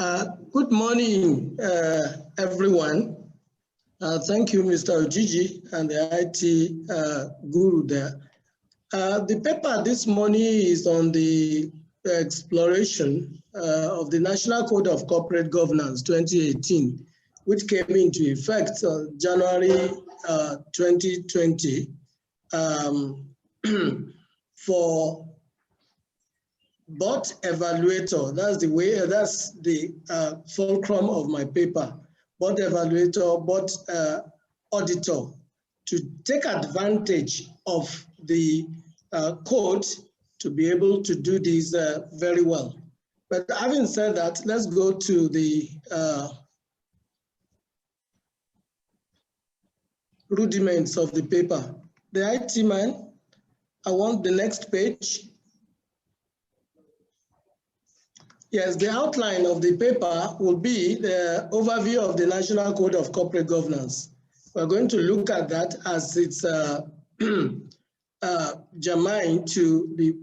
Good morning, everyone. Thank you, Mr. Ojiji and the IT guru there. The paper this morning is on the exploration of the National Code of Corporate Governance 2018, which came into effect on January 2020 for board evaluator. That's the fulcrum of my paper. Board evaluator, board auditor, to take advantage of the code to be able to do this very well. But having said that, let's go to the rudiments of the paper. The IT man, I want the next page. Yes, the outline of the paper will be the overview of the National Code of Corporate Governance. We're going to look at that as it's germane to the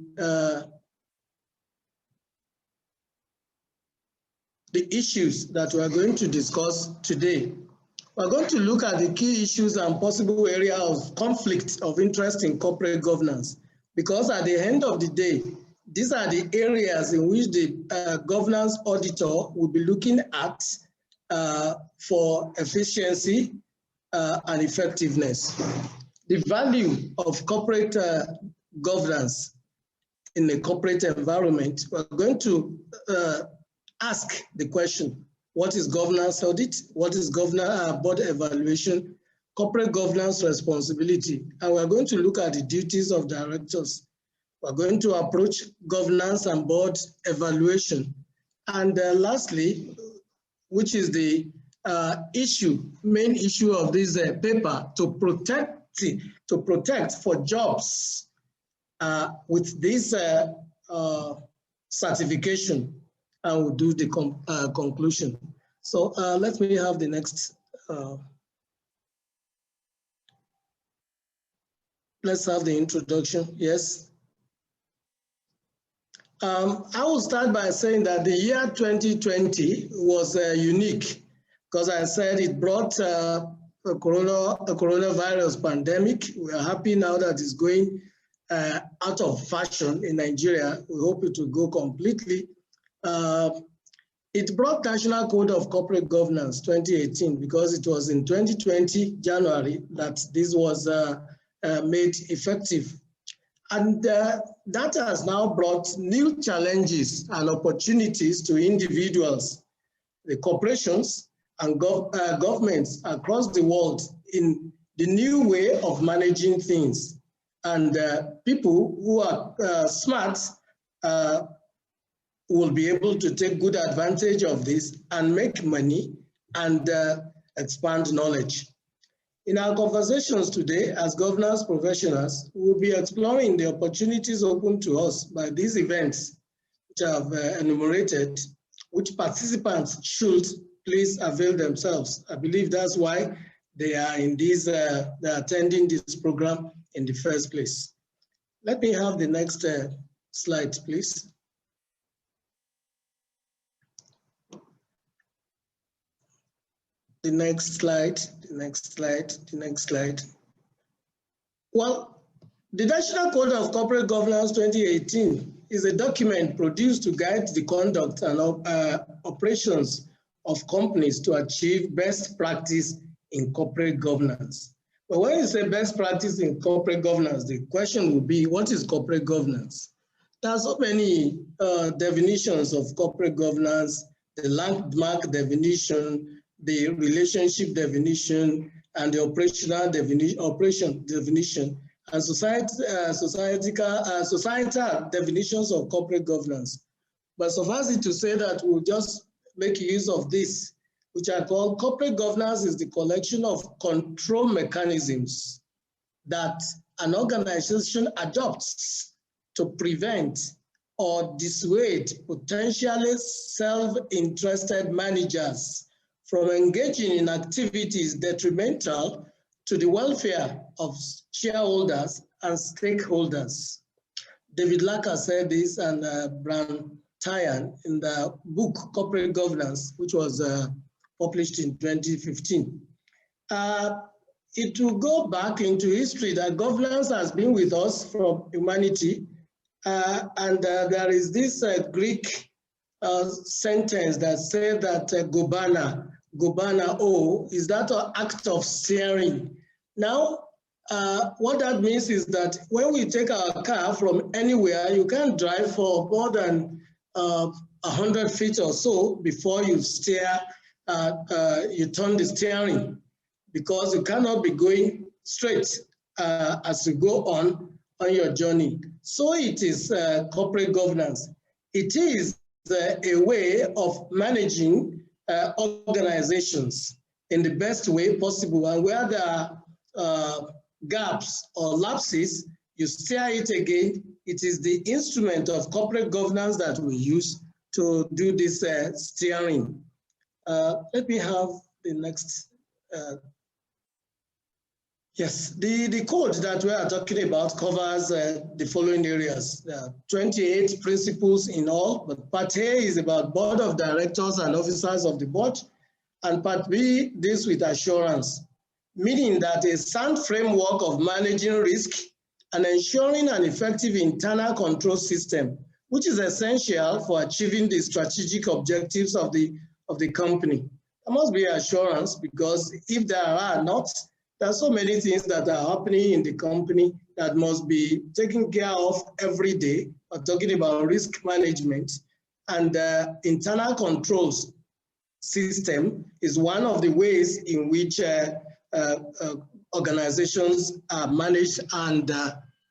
issues that we're going to discuss today. We're going to look at the key issues and possible area of conflict of interest in corporate governance, because at the end of the day, these are the areas in which the governance auditor will be looking at for efficiency and effectiveness. The value of corporate governance in a corporate environment, we're going to ask the question, what is governance audit? What is board evaluation? Corporate governance responsibility. And we're going to look at the duties of directors. We're going to approach governance and board evaluation. And lastly, which is the main issue of this paper, to protect for jobs with this certification, and we'll do the conclusion. So let me have the next. Let's have the introduction. Yes. I will start by saying that the year 2020 was unique, because I said it brought a coronavirus pandemic. We are happy now that it's going out of fashion in Nigeria. We hope it will go completely. It brought National Code of Corporate Governance 2018, because it was in 2020, January, that this was made effective. And that has now brought new challenges and opportunities to individuals, the corporations, and governments across the world in the new way of managing things. And people who are smart will be able to take good advantage of this and make money and expand knowledge. In our conversations today, as governance professionals, we'll be exploring the opportunities open to us by these events, which I've enumerated, which participants should please avail themselves. I believe that's why they are in they're attending this program in the first place. Let me have the next slide, please. The next slide, the next slide, the next slide. Well, the National Code of Corporate Governance 2018 is a document produced to guide the conduct and operations of companies to achieve best practice in corporate governance. But when you say best practice in corporate governance, the question would be, what is corporate governance? There are so many definitions of corporate governance, the landmark definition, the relationship definition, and the operational definition, and societal definitions of corporate governance. But suffice it to say that we'll just make use of this, which I call corporate governance is the collection of control mechanisms that an organization adopts to prevent or dissuade potentially self-interested managers from engaging in activities detrimental to the welfare of shareholders and stakeholders. David Lacker said this, and Brian tie-in in the book Corporate Governance, which was published in 2015. It will go back into history that governance has been with us from humanity. And there is this Greek sentence that said that gobana is that an act of steering. Now, what that means is that when we take our car from anywhere, you can't drive for more than 100 feet or so before you steer, you turn the steering, because you cannot be going straight as you go on your journey. So it is corporate governance. It is a way of managing organizations in the best way possible, and where there are gaps or lapses, you steer it again. It is the instrument of corporate governance that we use to do this steering. Let me have the next. Yes, the code that we are talking about covers the following areas. 28 principles in all, but part A is about board of directors and officers of the board, and part B deals with assurance, meaning that a sound framework of managing risk and ensuring an effective internal control system, which is essential for achieving the strategic objectives of the company. There must be assurance, because if there are not, there are so many things that are happening in the company that must be taken care of every day. We're talking about risk management, and internal controls system is one of the ways in which organizations are managed and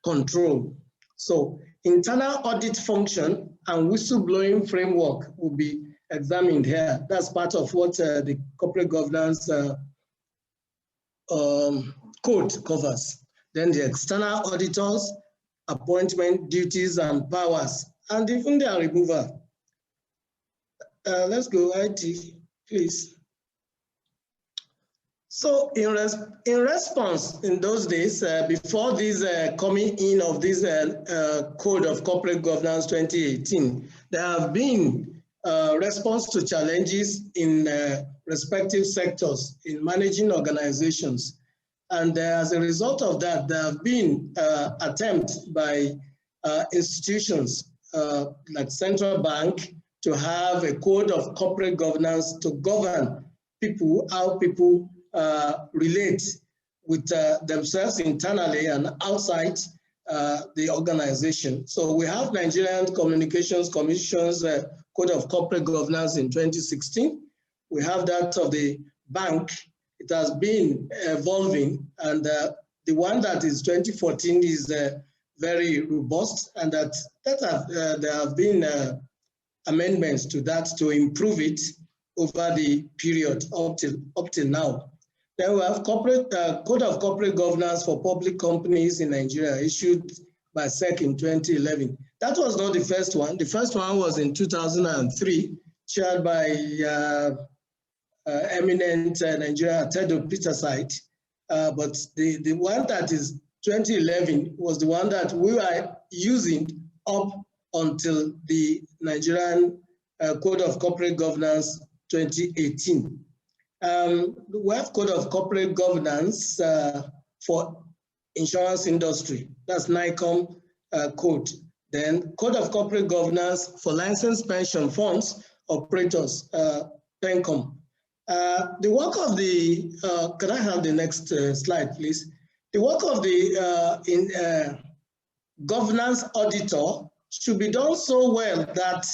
controlled. So internal audit function and whistleblowing framework will be examined here. That's part of what the corporate governance code covers. Then the external auditors, appointment, duties, and powers, and even their removal. Let's go IT, please. So in response, in those days, before this coming in of this Code of Corporate Governance 2018, there have been response to challenges in respective sectors in managing organizations. And as a result of that, there have been attempts by institutions like Central Bank to have a code of corporate governance to govern people, how people relate with themselves internally and outside the organization. So we have Nigerian Communications Commission's Code of Corporate Governance in 2016. We have that of the bank. It has been evolving, and the one that is 2014 is very robust, and there have been amendments to that to improve it over the period up till now. Then we have Code of Corporate Governance for Public Companies in Nigeria, issued by SEC in 2011. That was not the first one. The first one was in 2003, chaired by eminent Nigeria Tedo Peterside. But the one that is 2011 was the one that we are using up until the Nigerian Code of Corporate Governance 2018. We have Code of Corporate Governance for insurance industry. That's NICOM code. Then Code of Corporate Governance for licensed pension funds operators, PENCOM. The work of the, can I have the next slide, please? The work of the governance auditor should be done so well that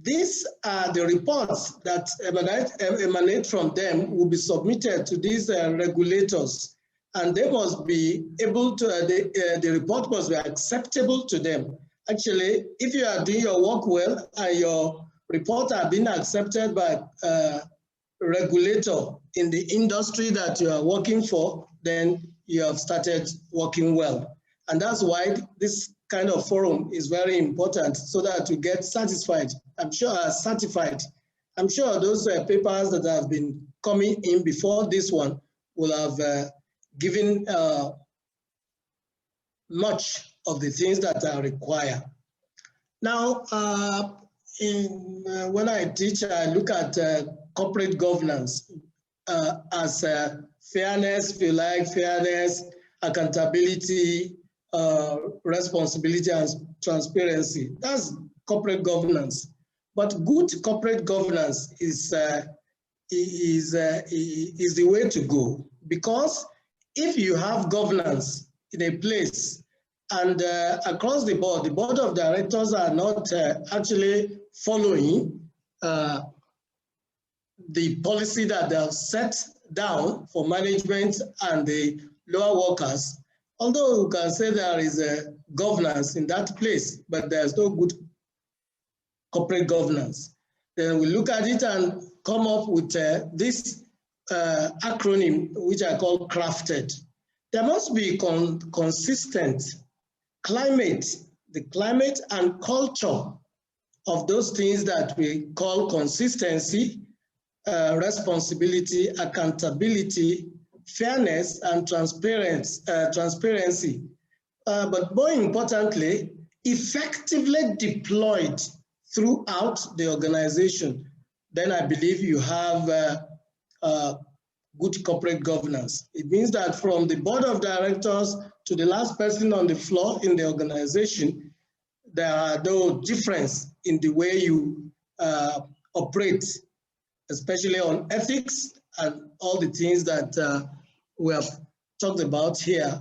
these are the reports that emanate from them will be submitted to these regulators, and they must be able to, the report must be acceptable to them. Actually, if you are doing your work well and your report are being accepted by regulator in the industry that you are working for, then you have started working well. And that's why this kind of forum is very important, so that you get satisfied. I'm sure certified. I'm sure those papers that have been coming in before this one will have given much of the things that are required. Now, when I teach, I look at corporate governance as fairness, if you like, fairness, accountability, responsibility, and transparency. That's corporate governance. But good corporate governance is the way to go, because if you have governance in a place and across the board of directors are not actually following the policy that they have set down for management and the lower workers, although you can say there is a governance in that place, but there's no good corporate governance, then we look at it and come up with this acronym, which I call crafted. There must be consistent climate, the climate and culture of those things that we call consistency, responsibility, accountability, fairness, and transparency. But more importantly, effectively deployed throughout the organization. Then I believe you have good corporate governance. It means that from the board of directors to the last person on the floor in the organization, there are no difference in the way you operate, especially on ethics and all the things that we have talked about here,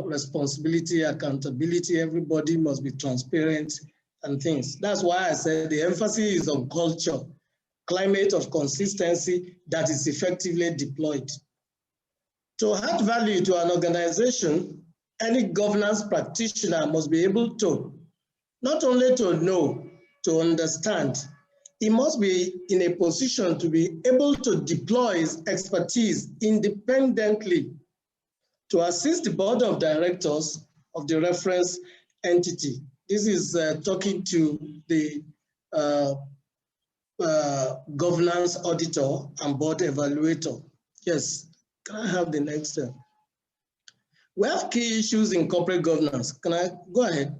responsibility, accountability, everybody must be transparent and things. That's why I said the emphasis is on culture, climate of consistency that is effectively deployed. To add value to an organization, any governance practitioner must be able to, not only to know, to understand, he must be in a position to be able to deploy his expertise independently to assist the board of directors of the reference entity. This is talking to the governance auditor and board evaluator. Yes, can I have the next step? We have key issues in corporate governance. Can I go ahead?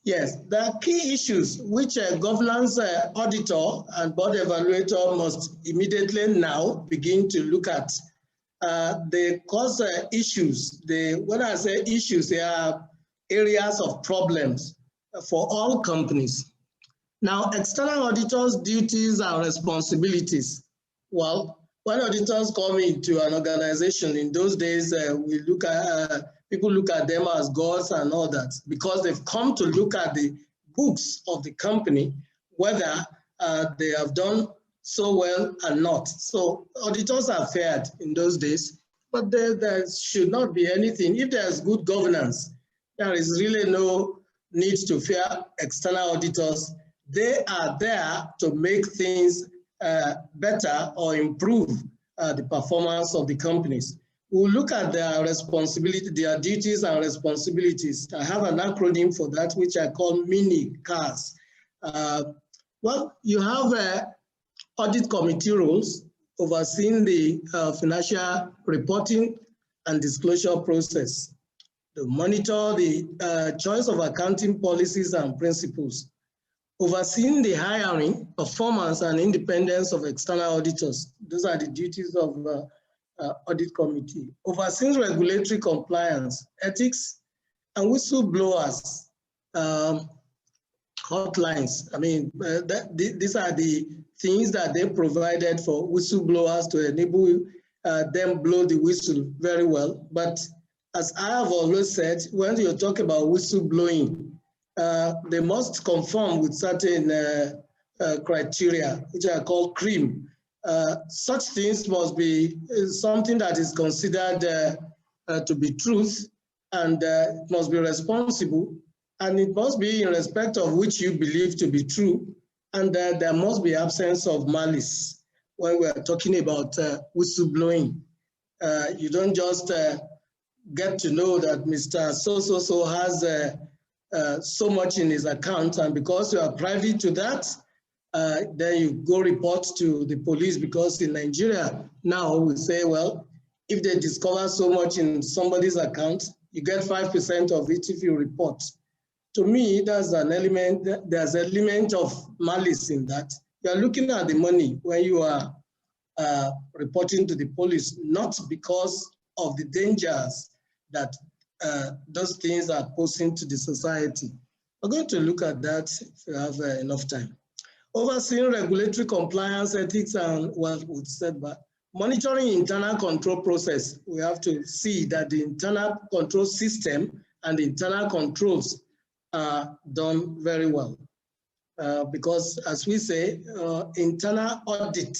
Yes, there are key issues which a governance auditor and board evaluator must immediately now begin to look at. They cause issues. When I say issues, they are areas of problems for all companies. Now, external auditors' duties and responsibilities. Well, when auditors come into an organization, in those days, we look at people look at them as gods and all that, because they've come to look at the books of the company, whether they have done so well or not. So auditors are feared in those days, but there should not be anything. If there's good governance, there is really no need to fear external auditors. They are there to make things better or improve the performance of the companies. We'll look at their responsibility, their duties and responsibilities. I have an acronym for that, which I call mini CARS. Well, you have audit committee rules overseeing the financial reporting and disclosure process. To monitor the choice of accounting policies and principles. Overseeing the hiring, performance, and independence of external auditors. Those are the duties of audit committee. Overseeing regulatory compliance, ethics, and whistleblowers hotlines. I mean, these are the things that they provided for whistleblowers to enable them blow the whistle very well. But as I have always said, when you talk about whistleblowing, they must conform with certain criteria, which are called CREAM. Such things must be something that is considered to be truth, and it must be responsible, and it must be in respect of which you believe to be true, and there must be absence of malice when we are talking about whistleblowing. You don't just get to know that Mr. So-so-so has so much in his account, and because you are privy to that, then you go report to the police, because in Nigeria now we say, well, if they discover so much in somebody's account, you get 5% of it if you report. to me, there's an element of malice in that. You are looking at the money when you are reporting to the police, not because of the dangers that those things are posing to the society. We're going to look at that if we have enough time. Overseeing regulatory compliance, ethics, and what we said, but monitoring internal control process. We have to see that the internal control system and the internal controls are done very well. Because as we say, internal audit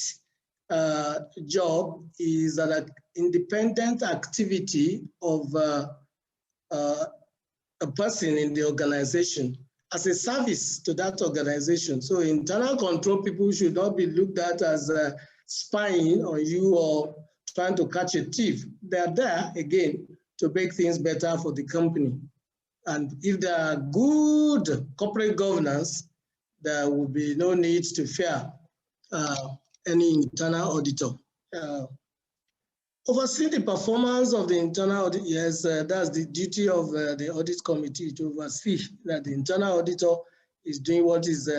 job is an independent activity of a person in the organization as a service to that organization. So internal control people should not be looked at as spying on you or trying to catch a thief. They're there, again, to make things better for the company. And if there are good corporate governance, there will be no need to fear any internal auditor. Oversee the performance of the internal audit. Yes, that's the duty of the audit committee, to oversee that the internal auditor is doing what is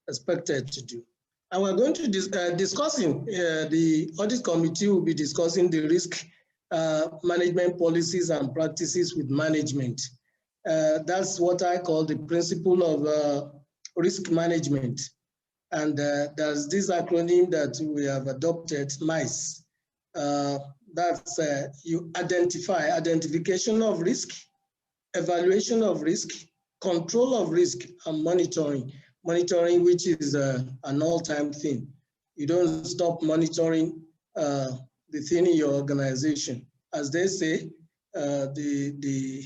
expected to do. And we're going to discussing, the audit committee will be discussing the risk management policies and practices with management. That's what I call the principle of risk management. And there's this acronym that we have adopted, MICE. That's you identification of risk, evaluation of risk, control of risk, and monitoring. Monitoring, which is an all-time thing. You don't stop monitoring the thing in your organization. As they say, the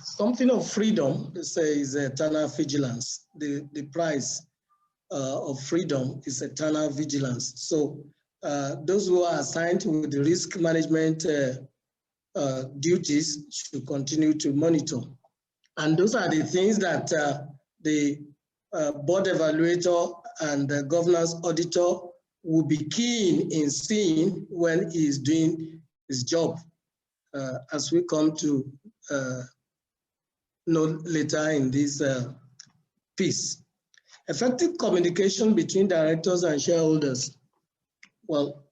something of freedom, they say, is eternal vigilance. The price of freedom is eternal vigilance. So those who are assigned with the risk management duties should continue to monitor. And those are the things that the board evaluator and the governance auditor will be keen in seeing when he is doing his job, as we come to know later in this piece. Effective communication between directors and shareholders. Well,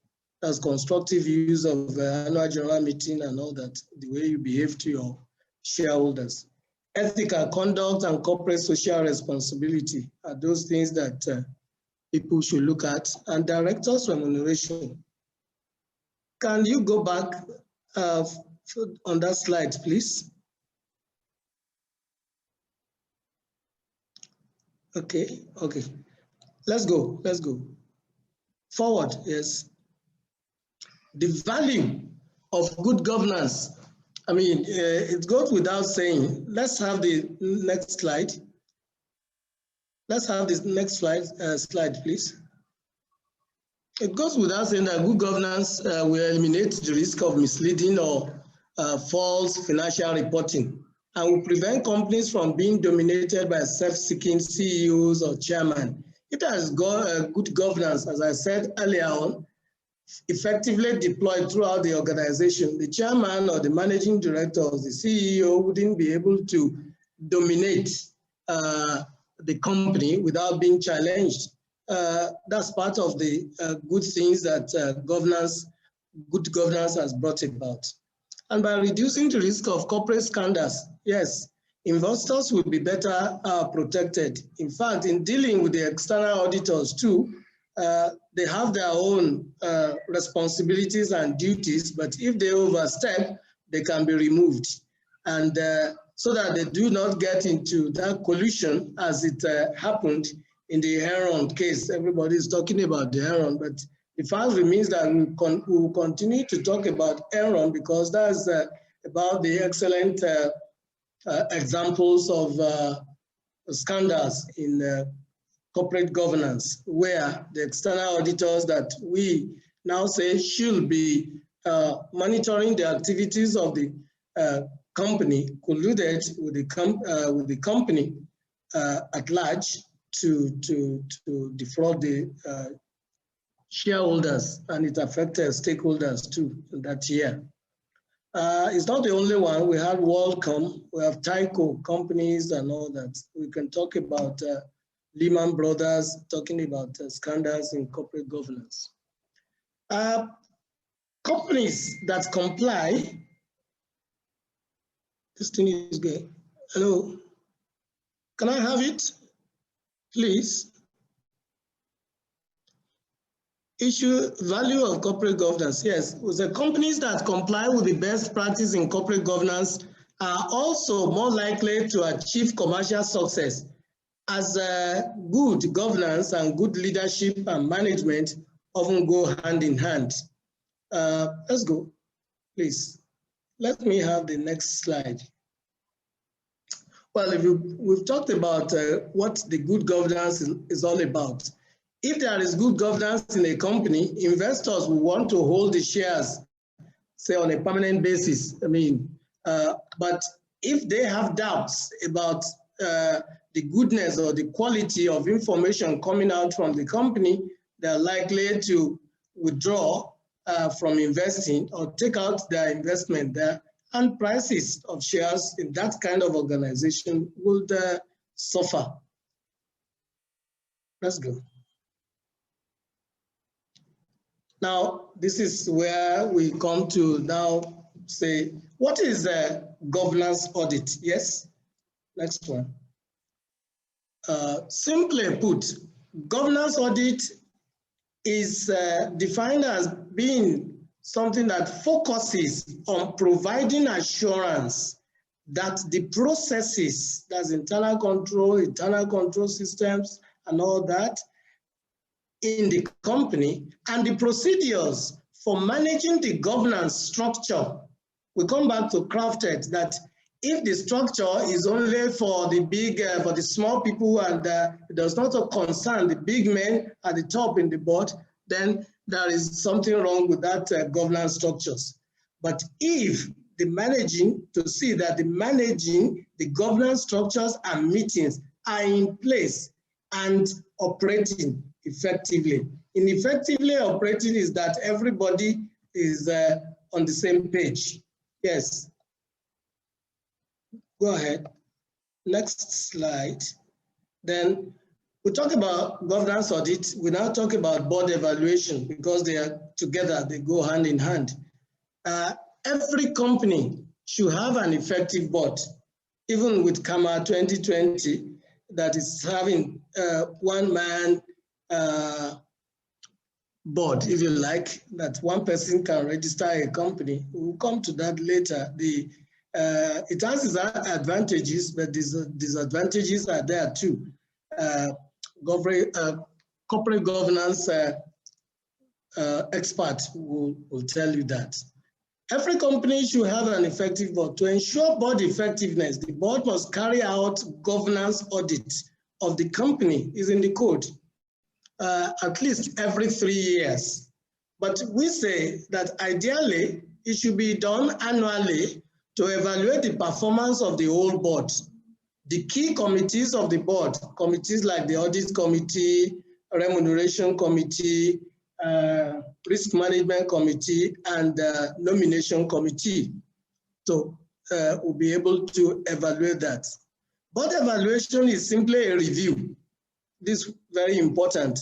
that's constructive use of annual general meeting and all that, the way you behave to your shareholders. Ethical conduct and corporate social responsibility are those things that people should look at. And directors' remuneration. Can you go back on that slide, please? Okay. Let's go. Forward, yes. The value of good governance. I mean, it goes without saying. Let's have the next slide. Let's have this next slide, please. It goes without saying that good governance will eliminate the risk of misleading or false financial reporting, and will prevent companies from being dominated by self-seeking CEOs or chairmen. It has got good governance, as I said earlier on, effectively deployed throughout the organization. The chairman or the managing director or the CEO wouldn't be able to dominate the company without being challenged. That's part of the good things that good governance has brought about. And by reducing the risk of corporate scandals, yes, investors will be better protected. In fact, in dealing with the external auditors too, they have their own responsibilities and duties, but if they overstep, they can be removed. And so that they do not get into that collusion as it happened in the Enron case. Everybody is talking about the Enron, but the fact remains that we will continue to talk about Enron because that's about the excellent examples of scandals in corporate governance, where the external auditors that we now say should be monitoring the activities of the company colluded with the company at large to defraud the shareholders, and it affected stakeholders too that year. It's not the only one. We have WorldCom, we have Tyco companies and all that. We can talk about Lehman Brothers, talking about scandals in corporate governance. Companies that comply, this thing is good. Hello, can I have it, please? Issue value of corporate governance. Yes, the companies that comply with the best practice in corporate governance are also more likely to achieve commercial success, as good governance and good leadership and management often go hand in hand. Let's go, please. Let me have the next slide. Well, we've talked about what the good governance is all about. If there is good governance in a company, investors will want to hold the shares, say, on a permanent basis. But if they have doubts about the goodness or the quality of information coming out from the company, they're likely to withdraw from investing or take out their investment there, and prices of shares in that kind of organization would suffer. Let's go. Now, this is where we come to now say, what is a governance audit? Yes, next one. Simply put, governance audit is defined as being something that focuses on providing assurance that the processes, that's internal control systems and all that, in the company, and the procedures for managing the governance structure. We come back to crafted that if the structure is only for the big, for the small people, and it does not concern the big men at the top in the board, then there is something wrong with that governance structures. But if the managing, to see that the managing, the governance structures and meetings are in place and operating effectively. In effectively operating is that everybody is on the same page. Yes. Go ahead. Next slide. Then we talk about governance audit. We now talk about board evaluation because they are together, they go hand in hand. Every company should have an effective board, even with CAMA 2020, that is having one-man board, if you like, that one person can register a company. We'll come to that later. It has its advantages, but disadvantages are there too. Corporate governance expert will tell you that. Every company should have an effective board. To ensure board effectiveness, the board must carry out governance audit of the company, is in the code, at least every 3 years. But we say that ideally, it should be done annually to evaluate the performance of the whole board. The key committees of the board, committees like the audit committee, remuneration committee, risk management committee, and nomination committee. So we'll be able to evaluate that. Board evaluation is simply a review. This is very important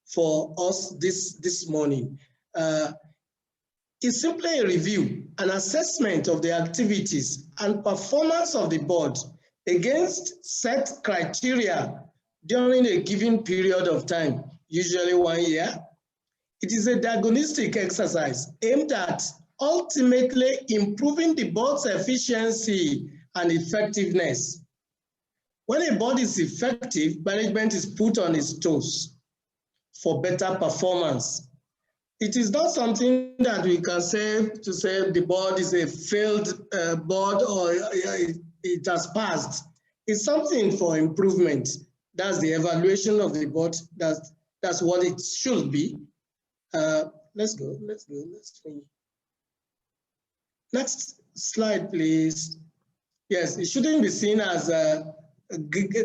for us this morning. It's simply a review, an assessment of the activities and performance of the board against set criteria during a given period of time, usually 1 year. It is a diagnostic exercise aimed at ultimately improving the board's efficiency and effectiveness. When a board is effective, management is put on its toes for better performance. It is not something that we can say to say the board is a failed board or it has passed. It's something for improvement. That's the evaluation of the board. That's what it should be. Let's go. Next slide, please. Yes, it shouldn't be seen as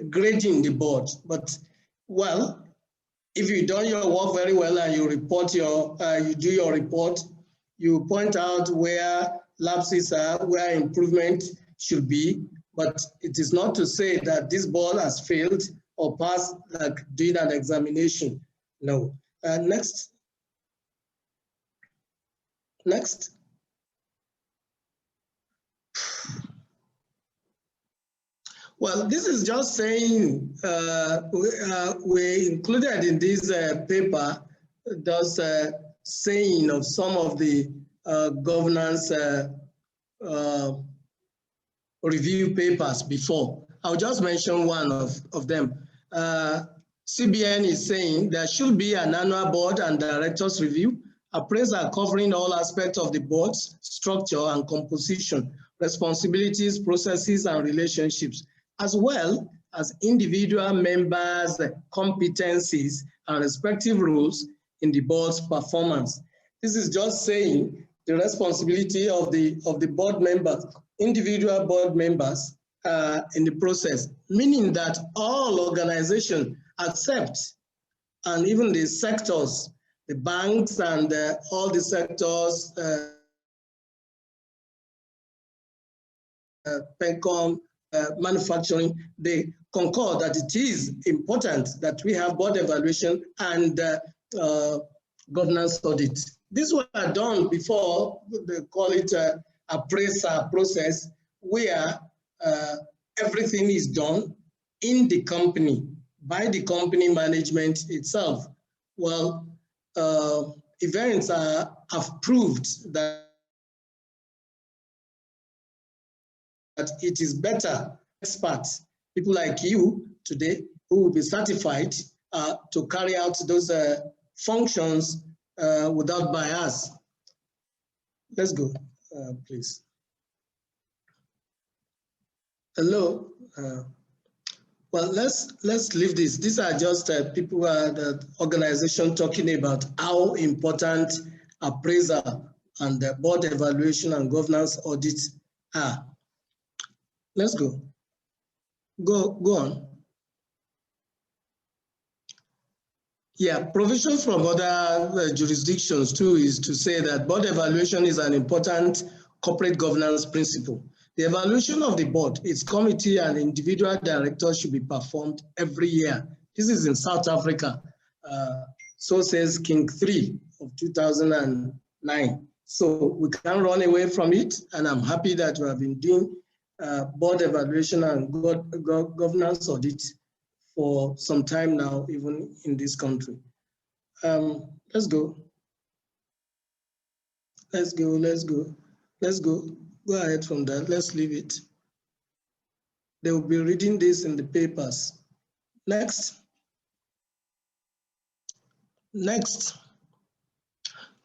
grading the board, but well, if you've done your work very well and you report you do your report, you point out where lapses are, where improvement should be, but it is not to say that this board has failed or passed like doing an examination. No. Next. Next. Well, this is just saying we included in this paper those saying of some of the governance review papers before. I'll just mention one of them. CBN is saying there should be an annual board and directors review, appraisal covering all aspects of the board's structure and composition, responsibilities, processes, and relationships, as well as individual members' competencies and respective roles in the board's performance. This is just saying the responsibility of the board members, individual board members in the process, meaning that all organizations accept, and even the sectors, the banks and all the sectors, PECOM, manufacturing, they concur that it is important that we have board evaluation and governance audit. These were done before, they call it appraisal process, where everything is done in the company, by the company management itself. Well, events have proved that it is better experts, people like you today, who will be certified to carry out those functions without bias. Let's go, please. Hello. Well, let's leave this. These are just people, the organization talking about how important appraisal and board evaluation and governance audit are. Let's go. Go on. Yeah, provision from other jurisdictions too is to say that board evaluation is an important corporate governance principle. The evaluation of the board, its committee and individual directors should be performed every year. This is in South Africa. So says King 3 of 2009. So we can't run away from it, and I'm happy that we have been doing board evaluation and governance audit for some time now, even in this country. Let's go. Let's go, let's go, let's go. Go ahead from that, let's leave it. They will be reading this in the papers. Next. Next.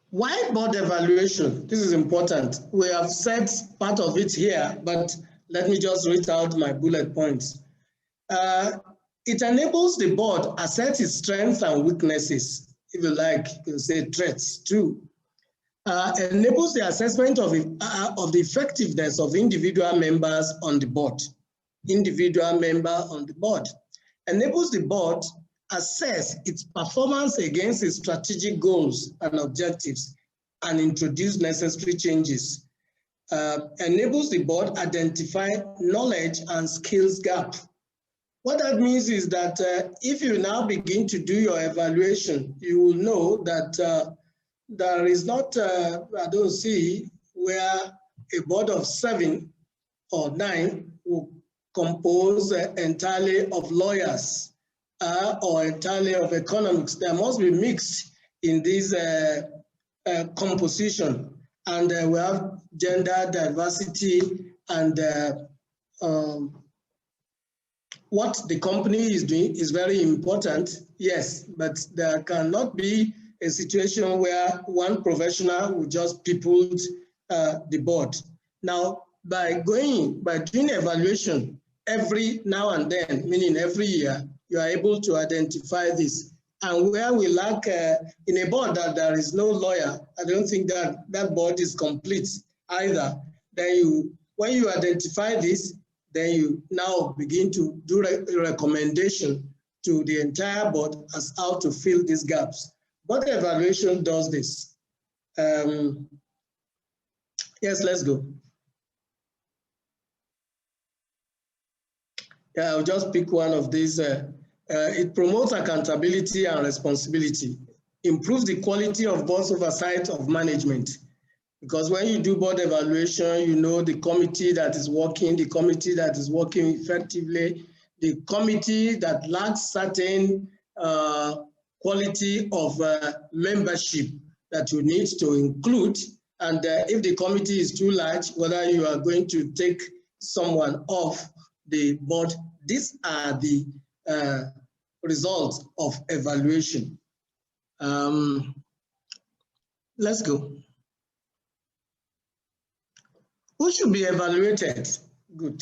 Why board evaluation? This is important. We have said part of it here, but let me just read out my bullet points. It enables the board assess its strengths and weaknesses, if you like, you can say threats too. Enables the assessment of the effectiveness of individual members on the board. Individual member on the board. Enables the board assess its performance against its strategic goals and objectives and introduce necessary changes. Enables the board identify knowledge and skills gap. What that means is that if you now begin to do your evaluation, you will know that there is not, I don't see where a board of 7 or 9 will compose entirely of lawyers or entirely of economics. There must be mixed in this composition. And we have gender diversity and what the company is doing is very important, yes, but there cannot be a situation where one professional will just people the board. Now, by doing evaluation every now and then, meaning every year, you are able to identify this. And where we lack in a board that there is no lawyer, I don't think that that board is complete either. Then when you identify this, then you now begin to do a recommendation to the entire board as how to fill these gaps. Board evaluation does this. Yes, let's go. Yeah, I'll just pick one of these. It promotes accountability and responsibility, improves the quality of board oversight of management. Because when you do board evaluation, you know the committee that is working effectively, the committee that lacks certain quality of membership that you need to include. And if the committee is too large, whether you are going to take someone off the board, these are the results of evaluation. Let's go. Who should be evaluated? Good.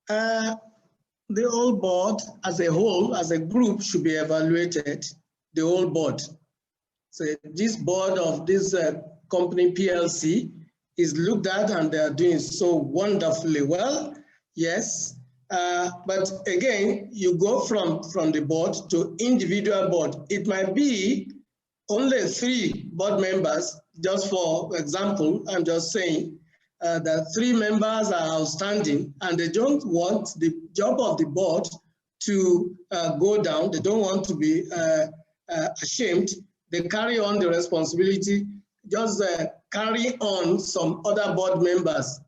The whole board as a whole, as a group, should be evaluated, the whole board. So this board of this company PLC is looked at and they are doing so wonderfully well, yes. But again, you go from the board to individual board. It might be only 3 board members, just for example, I'm just saying, that 3 members are outstanding and they don't want the job of the board to go down. They don't want to be ashamed. They carry on the responsibility, just carry on some other board members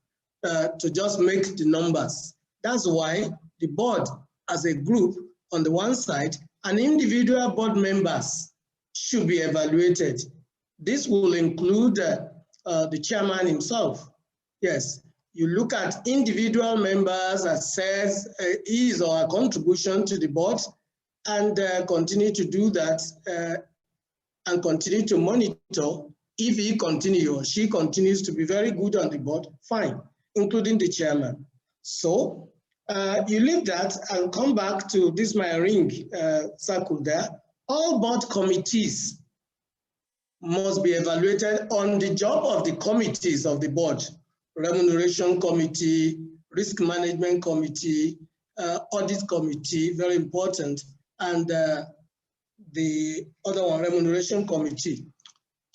to just make the numbers. That's why the board as a group on the one side and individual board members should be evaluated. This will include the chairman himself. Yes, you look at individual members, assess his or her contribution to the board, and continue to do that and continue to monitor. If he continues or she continues to be very good on the board, fine, including the chairman. So you leave that and come back to this my ring circle there. All board committees must be evaluated on the job of the committees of the board. Remuneration committee, risk management committee, audit committee, very important, and the other one, remuneration committee.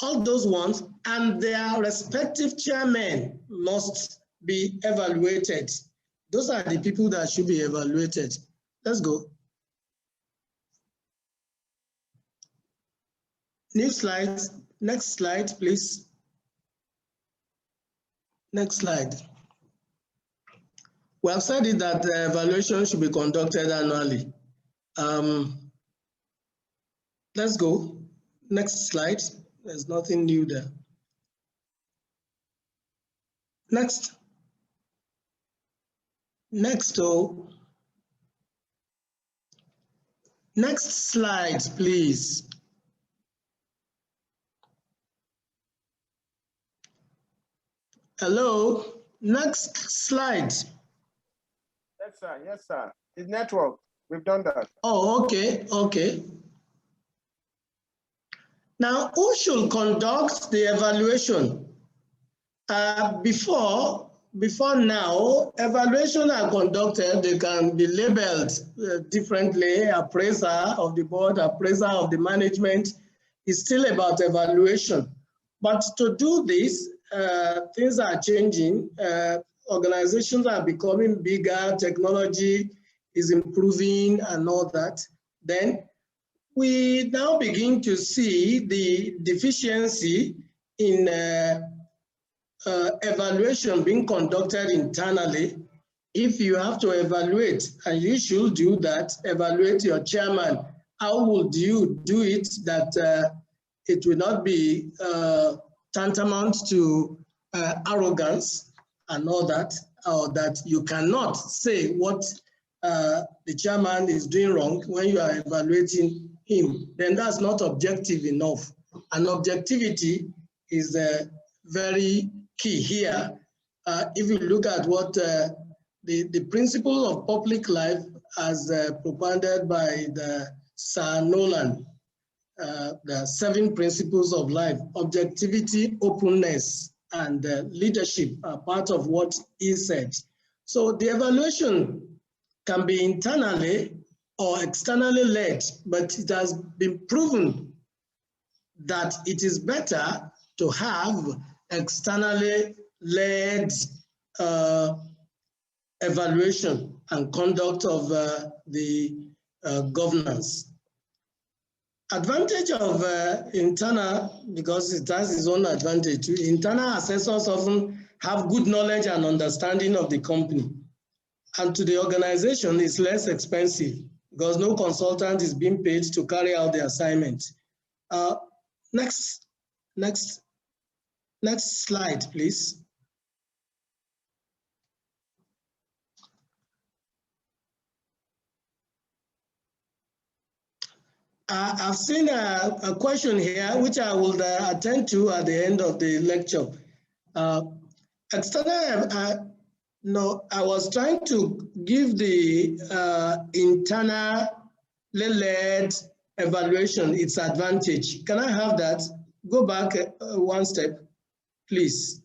All those ones and their respective chairmen must be evaluated. Those are the people that should be evaluated. Let's go. New slide. Next slide, please. Next slide. We have said it that the evaluation should be conducted annually. Let's go. Next slide. There's nothing new there. Next. Next, oh. Next slide, please. Hello. Next slide. Yes, sir. Yes, sir. It's network. We've done that. Oh, okay. Okay. Now, who should conduct the evaluation? Before now, evaluation are conducted, they can be labeled differently. Appraiser of the board, appraiser of the management is still about evaluation. But to do this, things are changing. Organizations are becoming bigger, technology is improving and all that. Then we now begin to see the deficiency in evaluation being conducted internally. If you have to evaluate, and you should do that, evaluate your chairman, how would you do it that it will not be tantamount to arrogance and all that, or that you cannot say what the chairman is doing wrong when you are evaluating him, then that's not objective enough. And objectivity is very key here. If you look at what the principle of public life as propounded by the Sir Nolan, the 7 principles of life, objectivity, openness, and leadership are part of what he said. So the evaluation can be internally or externally led, but it has been proven that it is better to have externally led evaluation and conduct of the governance. Advantage of internal, because it has its own advantage. Internal assessors often have good knowledge and understanding of the company. And to the organization, it's less expensive because no consultant is being paid to carry out the assignment. Next slide, please. I've seen a question here, which I will attend to at the end of the lecture. External, no, I was trying to give the internally led evaluation its advantage. Can I have that? Go back one step, please.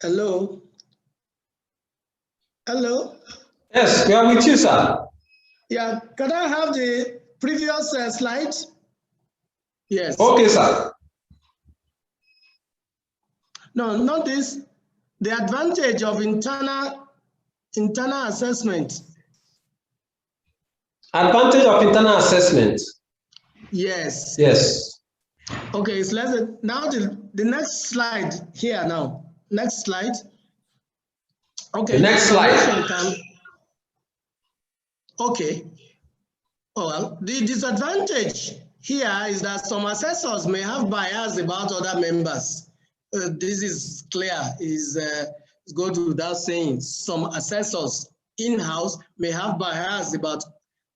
Hello? Hello? Yes, we are with you, sir. Yeah, can I have the previous slide? Yes. Okay, sir. No, not this. The advantage of internal assessment. Advantage of internal assessment. Yes. Yes. Okay, so now the next slide here now. Next slide. Okay. The next slide. Okay. Oh, well, the disadvantage here is that some assessors may have bias about other members. This is clear, it goes without saying. Some assessors in-house may have bias about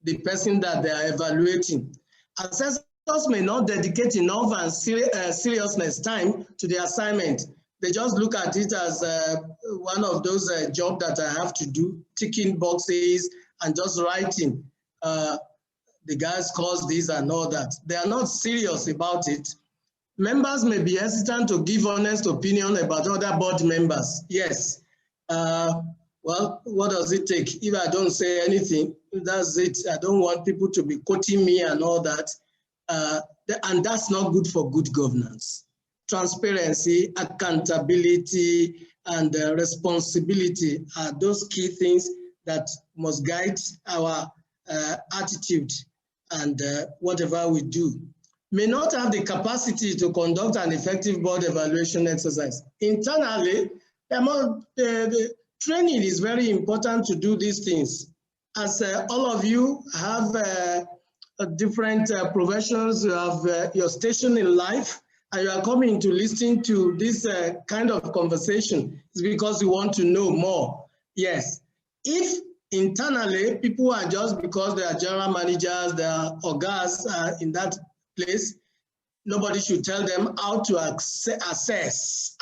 the person that they are evaluating. Assessors may not dedicate enough and seriousness time to the assignment. They just look at it as one of those jobs that I have to do, ticking boxes and just writing. The guy scores this and all that. They are not serious about it. Members may be hesitant to give honest opinion about other board members. Yes. Well, what does it take? If I don't say anything, that's it. I don't want people to be quoting me and all that. And that's not good for good governance. Transparency, accountability, and responsibility are those key things that must guide our attitude and whatever we do. May not have the capacity to conduct an effective board evaluation exercise. Internally, the training is very important to do these things. As all of you have different professions, you have your station in life, and you are coming to listen to this kind of conversation, it's because you want to know more. Yes. If internally, people are just because they are general managers, they are orgas in that place, nobody should tell them how to assess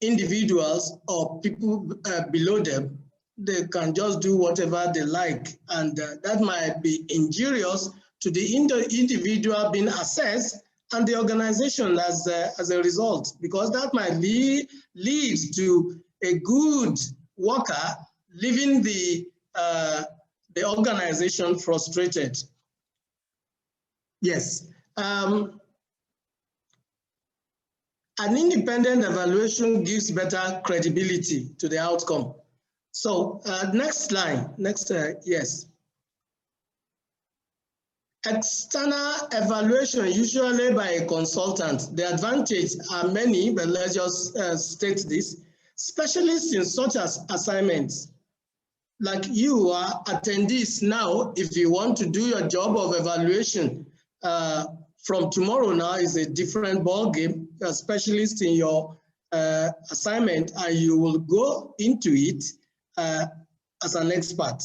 individuals or people below them. They can just do whatever they like, and that might be injurious to the individual being assessed and the organization as a result, because that might lead to a good worker leaving the organization frustrated. Yes. An independent evaluation gives better credibility to the outcome. So next slide, yes. External evaluation, usually by a consultant. The advantages are many, but let's just state this. Specialists in such as assignments, like you are attendees now, if you want to do your job of evaluation, from tomorrow now is a different ball game. You're a specialist in your assignment, and you will go into it as an expert,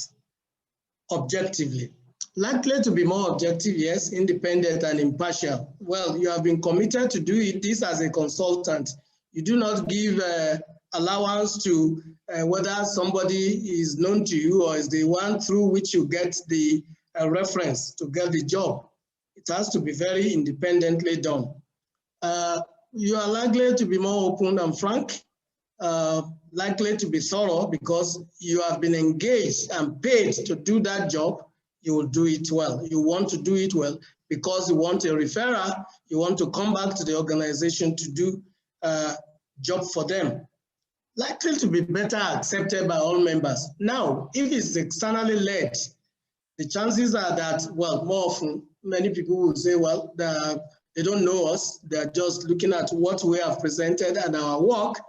objectively. Likely to be more objective, yes, independent and impartial. Well, you have been committed to do this as a consultant. You do not give allowance to whether somebody is known to you or is the one through which you get the reference to get the job. It has to be very independently done. You are likely to be more open and frank, likely to be thorough because you have been engaged and paid to do that job. You will do it well. You want to do it well. because you want a referral, you want to come back to the organization to do a job for them. Likely to be better accepted by all members. Now, if it's externally led, the chances are that, well, more often, many people will say, well, they don't know us. They're just looking at what we have presented and our work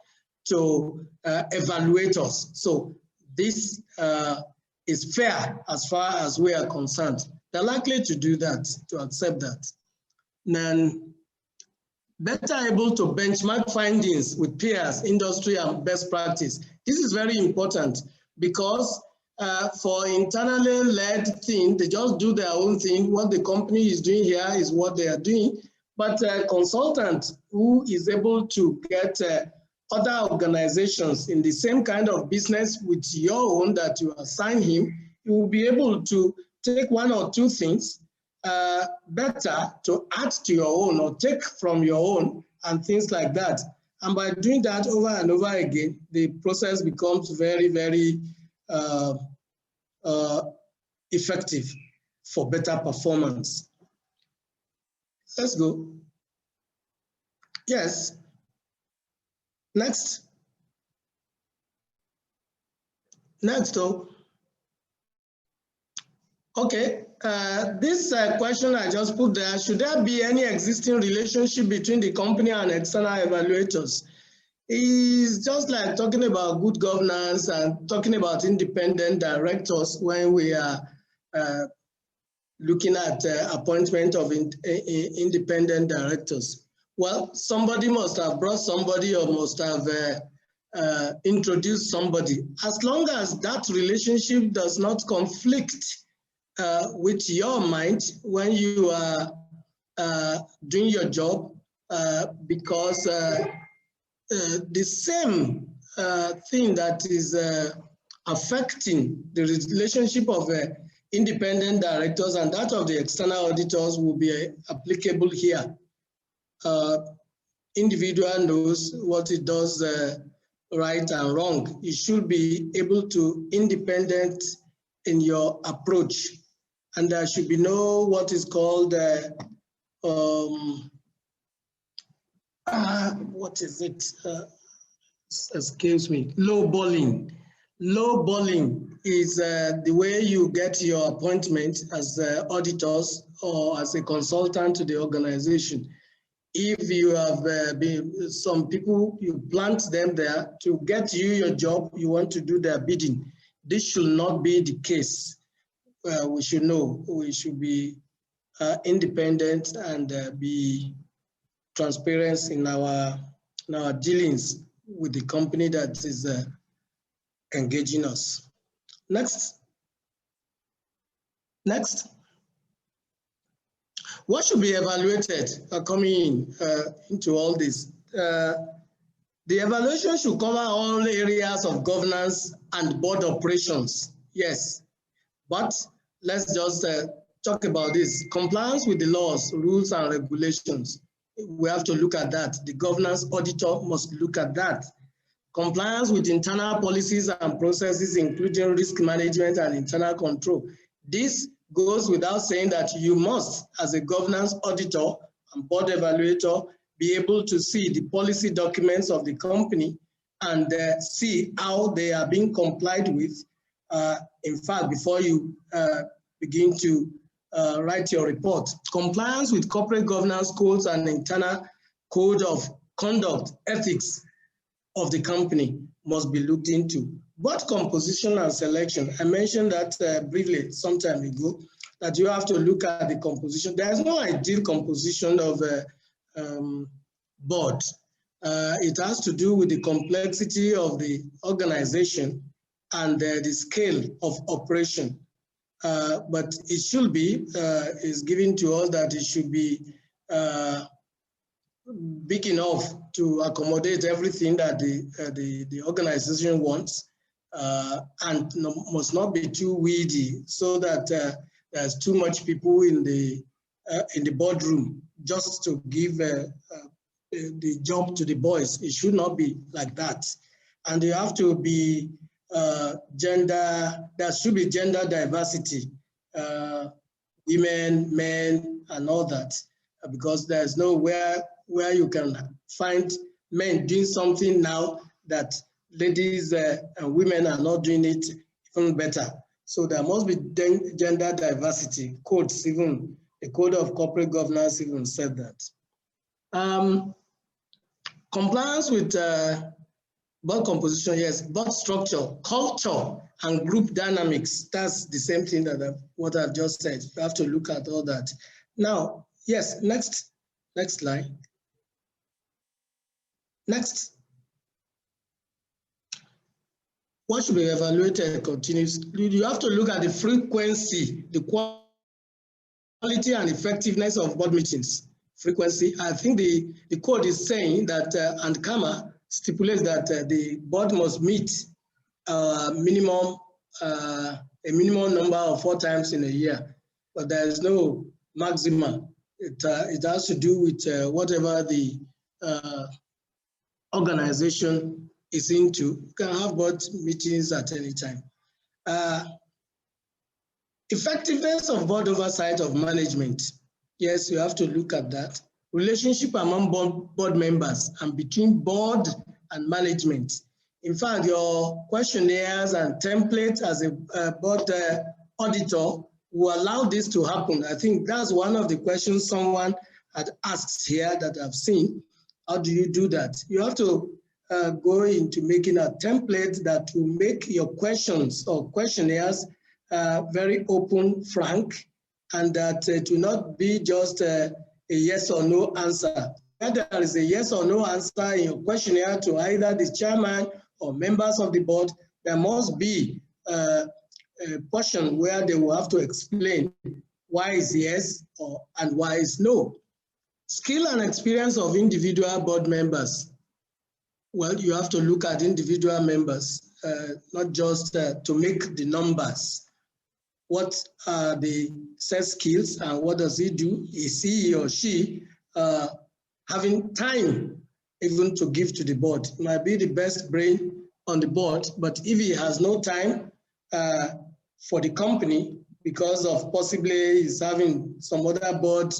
to evaluate us. So this is fair as far as we are concerned. They're likely to do that, to accept that. Then better able to benchmark findings with peers, industry, and best practice. This is very important because for internally led thing, they just do their own thing. What the company is doing here is what they are doing. But a consultant who is able to get other organizations in the same kind of business with your own that you assign him, he will be able to take one or two things better to add to your own or take from your own and things like that. And by doing that over and over again, the process becomes very, very effective for better performance. Let's go. Yes. Next. Next, though. Okay, this question I just put there, should there be any existing relationship between the company and external evaluators? It's just like talking about good governance and talking about independent directors when we are looking at appointment of independent directors. Well, somebody must have brought somebody or must have introduced somebody. As long as that relationship does not conflict with your mind when you are doing your job, because the same thing that is affecting the relationship of independent directors and that of the external auditors will be applicable here. Individual knows what it does right and wrong. You should be able to independent in your approach. And there should be no what is called, what is it? Excuse me, lowballing. Lowballing is the way you get your appointment as auditors or as a consultant to the organization. If you have some people, you plant them there to get you your job, you want to do their bidding. This should not be the case. We should know, we should be independent and be transparent in our dealings with the company that is engaging us. Next. Next. What should be evaluated coming into all this? The evaluation should cover all areas of governance and board operations. Yes, but let's just talk about this. Compliance with the laws, rules, and regulations. We have to look at that. The governance auditor must look at that. Compliance with internal policies and processes, including risk management and internal control. This goes without saying that you must, as a governance auditor and board evaluator, be able to see the policy documents of the company and see how they are being complied with. In fact, before you begin to write your report. Compliance with corporate governance codes and internal code of conduct, ethics of the company must be looked into. Board composition and selection, I mentioned that briefly some time ago, that you have to look at the composition. There is no ideal composition of a board. It has to do with the complexity of the organization and the scale of operation. But it should be, is given to us that it should be big enough to accommodate everything that the organization wants, and must not be too weedy so that there's too much people in the boardroom just to give the job to the boys. It should not be like that. And you have to be there should be gender diversity women, men, and all that, because there's nowhere where you can find men doing something now that ladies and women are not doing it even better. So there must be gender diversity codes, even the Code of Corporate Governance even said that. Compliance with board composition, yes, board structure, culture, and group dynamics. That's the same thing that what I've just said. You have to look at all that. Now, yes, next slide. Next. What should be evaluated continuously? You have to look at the frequency, the quality and effectiveness of board meetings. Frequency, I think the code is saying that, and CAMA stipulates that the board must meet a minimum number of 4 times in a year, but there is no maximum. It has to do with whatever the organization is into. You can have board meetings at any time. Effectiveness of board oversight of management. Yes, you have to look at that. Relationship among board members and between board and management. In fact, your questionnaires and templates as a board auditor will allow this to happen. I think that's one of the questions someone had asked here that I've seen. How do you do that? You have to go into making a template that will make your questions or questionnaires very open, frank, and that it will not be just a yes or no answer. When there is a yes or no answer in your questionnaire to either the chairman or members of the board, there must be a portion where they will have to explain why is yes and why is no. Skill and experience of individual board members. Well, you have to look at individual members, not just to make the numbers. What are the set skills and what does he do? Is he or she having time even to give to the board? It might be the best brain on the board, but if he has no time for the company because of possibly he's having some other board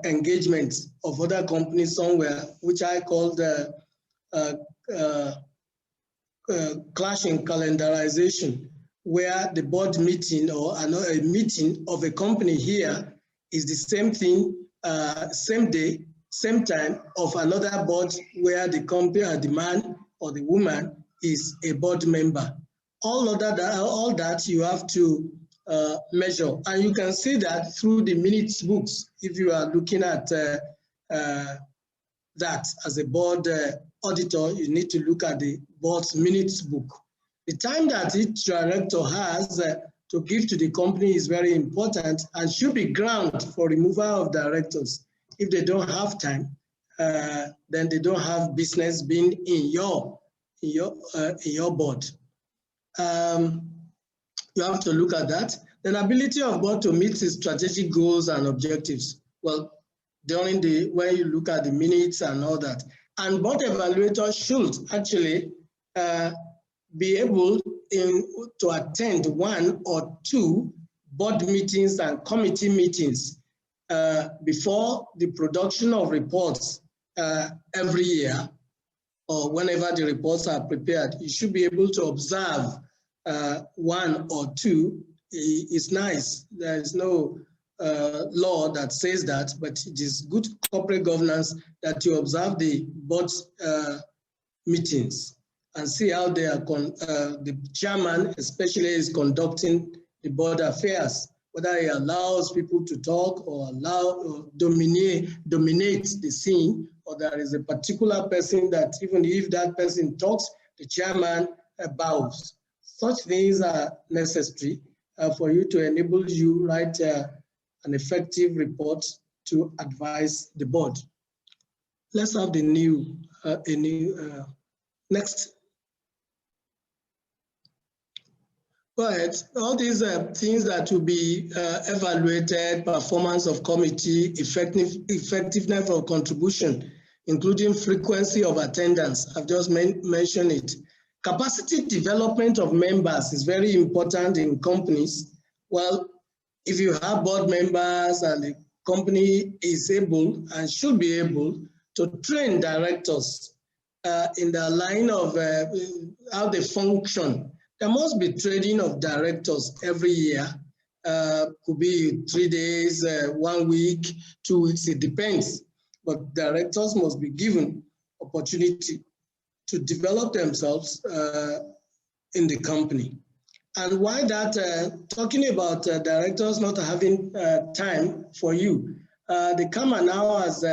engagements of other companies somewhere, which I call the clash in calendarization, where the board meeting or a meeting of a company here is the same thing, same day, same time of another board where the company or the man or the woman is a board member. All that you have to measure, and you can see that through the minutes books if you are looking at that as a board auditor. You need to look at the board's minutes book. The time that each director has to give to the company is very important and should be ground for removal of directors. If they don't have time, then they don't have business being in your board. You have to look at that. Then ability of board to meet its strategic goals and objectives. Well, during when you look at the minutes and all that. And board evaluators should actually be able to attend 1 or 2 board meetings and committee meetings before the production of reports every year, or whenever the reports are prepared. You should be able to observe 1 or 2. It's nice. There is no law that says that, but it is good corporate governance that you observe the board meetings and see how they are the chairman especially is conducting the board affairs, whether he allows people to talk or dominate the scene, or there is a particular person that even if that person talks, the chairman bows. Such things are necessary for you to enable you write an effective report to advise the board. Let's have the next. Go ahead. All these things that will be evaluated: performance of committee, effectiveness of contribution, including frequency of attendance. I've just mentioned it. Capacity development of members is very important in companies. Well, if you have board members and the company is able and should be able to train directors in the line of how they function. There must be training of directors every year. Could be 3 days, 1 week, 2 weeks, it depends. But directors must be given opportunity to develop themselves in the company. And why that, talking about directors not having time for you, the CAMA now has,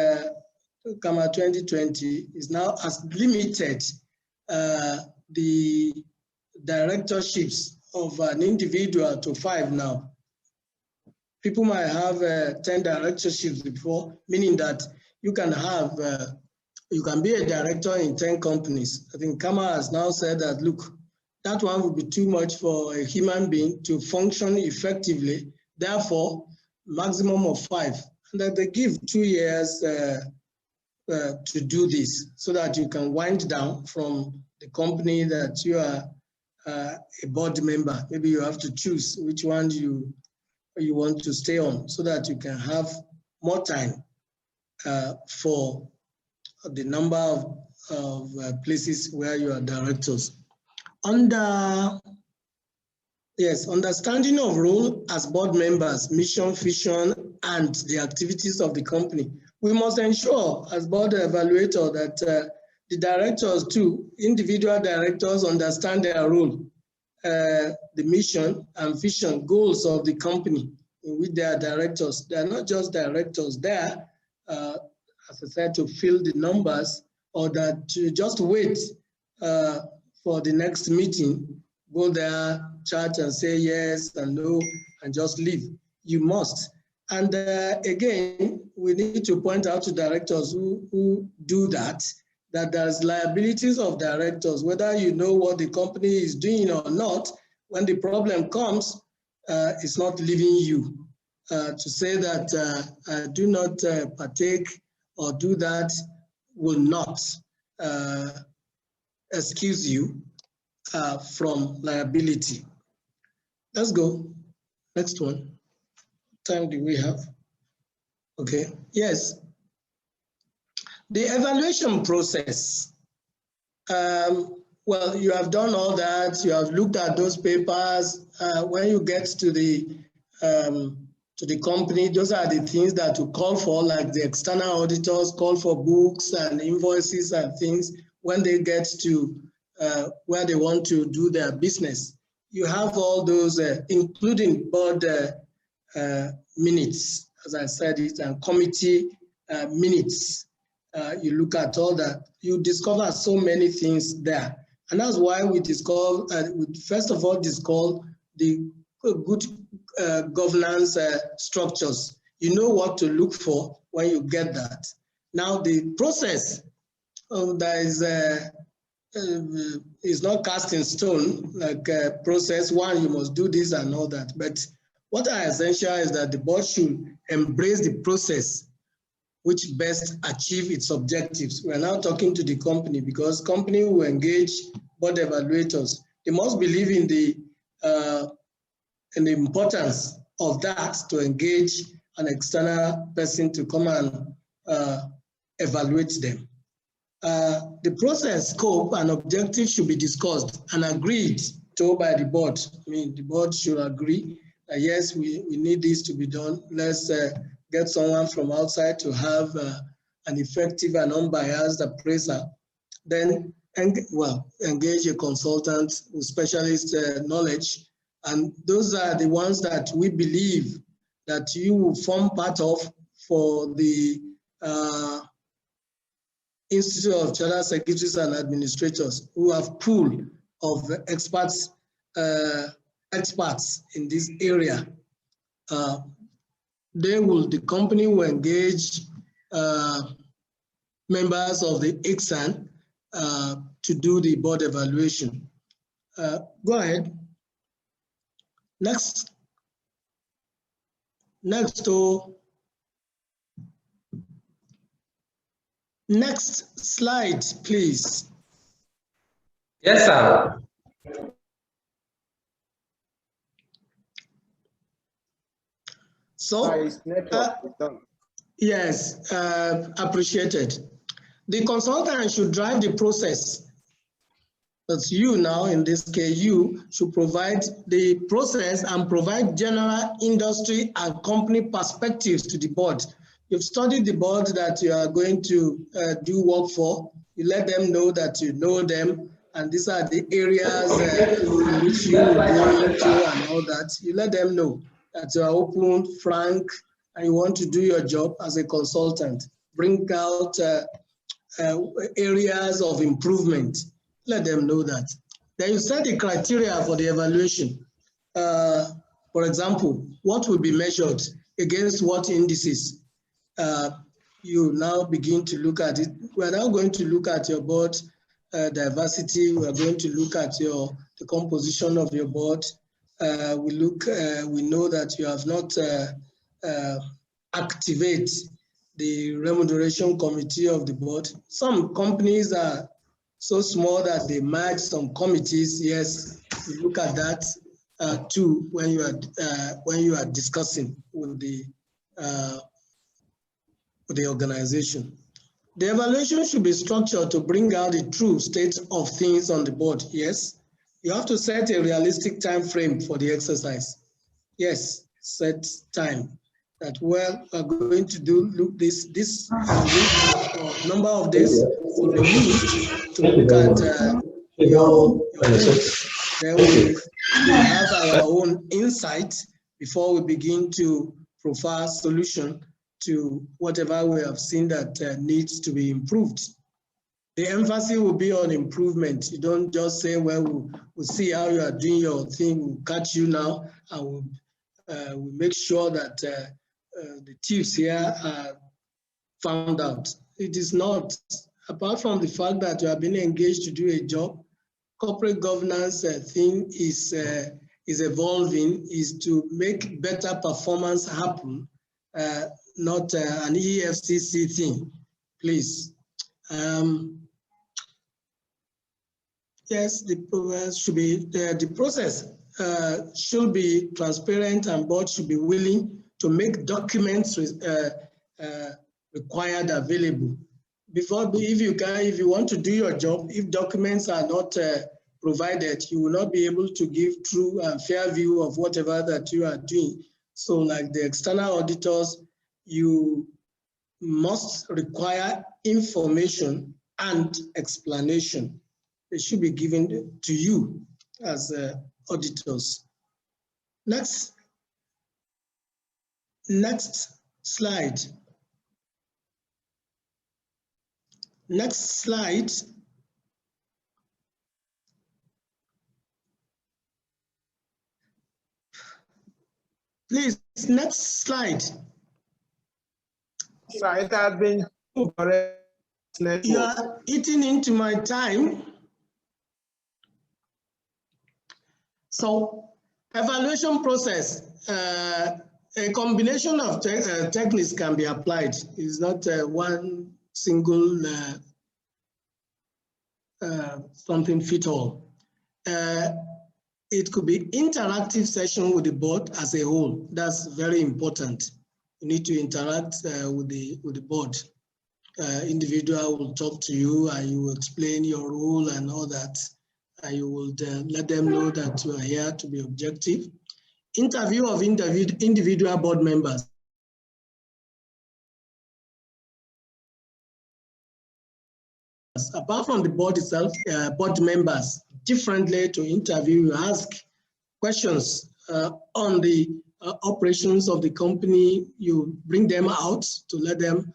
CAMA 2020 is now has limited the directorships of an individual to 5 now. People might have 10 directorships before, meaning that you can have, you can be a director in 10 companies. I think CAMA has now said that, look, that one would be too much for a human being to function effectively. Therefore, maximum of 5. And that they give 2 years to do this so that you can wind down from the company that you are a board member. Maybe you have to choose which one you want to stay on so that you can have more time for the number of places where you are directors. Understanding of role as board members, mission, vision, and the activities of the company. We must ensure as board evaluator that the directors too, individual directors understand their role, the mission and vision, goals of the company in which they are directors. They are not just directors there, as I said, to fill the numbers or that to just wait for the next meeting, go there, chat and say yes and no, and just leave. You must. And again, we need to point out to directors who do that there's liabilities of directors, whether you know what the company is doing or not. When the problem comes, it's not leaving you. To say that do not partake or do that will not excuse you from liability. Let's go. Next one. Time do we have? Okay. Yes. The evaluation process. Well, you have done all that. You have looked at those papers. When you get to the company, those are the things that you call for, like the external auditors call for books and invoices and things when they get to where they want to do their business. You have all those, including board minutes, as I said it, and committee minutes. You look at all that, you discover so many things there. And that's why we discover, first of all, discover the good governance structures. You know what to look for when you get that. Now the process that is not cast in stone, like process one, you must do this and all that. But what are essential is that the board should embrace the process which best achieve its objectives. We are now talking to the company because company will engage board evaluators. They must believe in the importance of that to engage an external person to come and evaluate them. The process, scope, and objective should be discussed and agreed to by the board. I mean, the board should agree that yes, we need this to be done. Let's get someone from outside to have an effective and unbiased appraiser. Then, engage a consultant with specialist knowledge. And those are the ones that we believe that you will form part of for the Institute of Chartered Secretaries and Administrators, who have pool of experts in this area. The company will engage members of the ICSAN to do the board evaluation. Go ahead. Next slide, please. Yes, sir. So, It's network. We've done. yes, appreciated. The consultant should drive the process. That's you now, in this case, you should provide the process and provide general industry and company perspectives to the board. You've studied the board that you are going to do work for. You let them know that you know them, and these are the areas in which you will go into and all that. You let them know that you are open, frank, and you want to do your job as a consultant. Bring out areas of improvement. Let them know that. Then you set the criteria for the evaluation. For example, what will be measured against what indices? You now begin to look at it. We're now going to look at your board diversity. We're going to look at the composition of your board. We know that you have not activated the remuneration committee of the board. Some companies are so small that they merge some committees. Yes, you look at that too when you are discussing with the organization. The evaluation should be structured to bring out the true state of things on the board. Yes, you have to set a realistic time frame for the exercise. Yes, set time. That, well, we're going to do this week, or number of days will be used to look at your work. Then we have our own insight before we begin to provide solution to whatever we have seen that needs to be improved. The emphasis will be on improvement. You don't just say, well, we'll see how you are doing your thing, we'll catch you now, and we'll make sure that the tips here are found out. It is not. Apart from the fact that you have been engaged to do a job, corporate governance thing is evolving, is to make better performance happen, not an EFCC thing, please. Yes, the process should be transparent, and board should be willing to make documents required available. If you want to do your job, if documents are not provided, you will not be able to give true and fair view of whatever that you are doing. So like the external auditors, you must require information and explanation. It should be given to you as auditors. Next slide. Next slide. Please, next slide. So it has been you are eating into my time. So, evaluation process, a combination of techniques can be applied. It's not one single something fit all. It could be interactive session with the board as a whole. That's very important. You need to interact with the board. Individual will talk to you and you will explain your role and all that. And you will let them know that you are here to be objective. Interview of individual board members. Apart from the board itself, board members differently to interview, you ask questions on the operations of the company. You bring them out to let them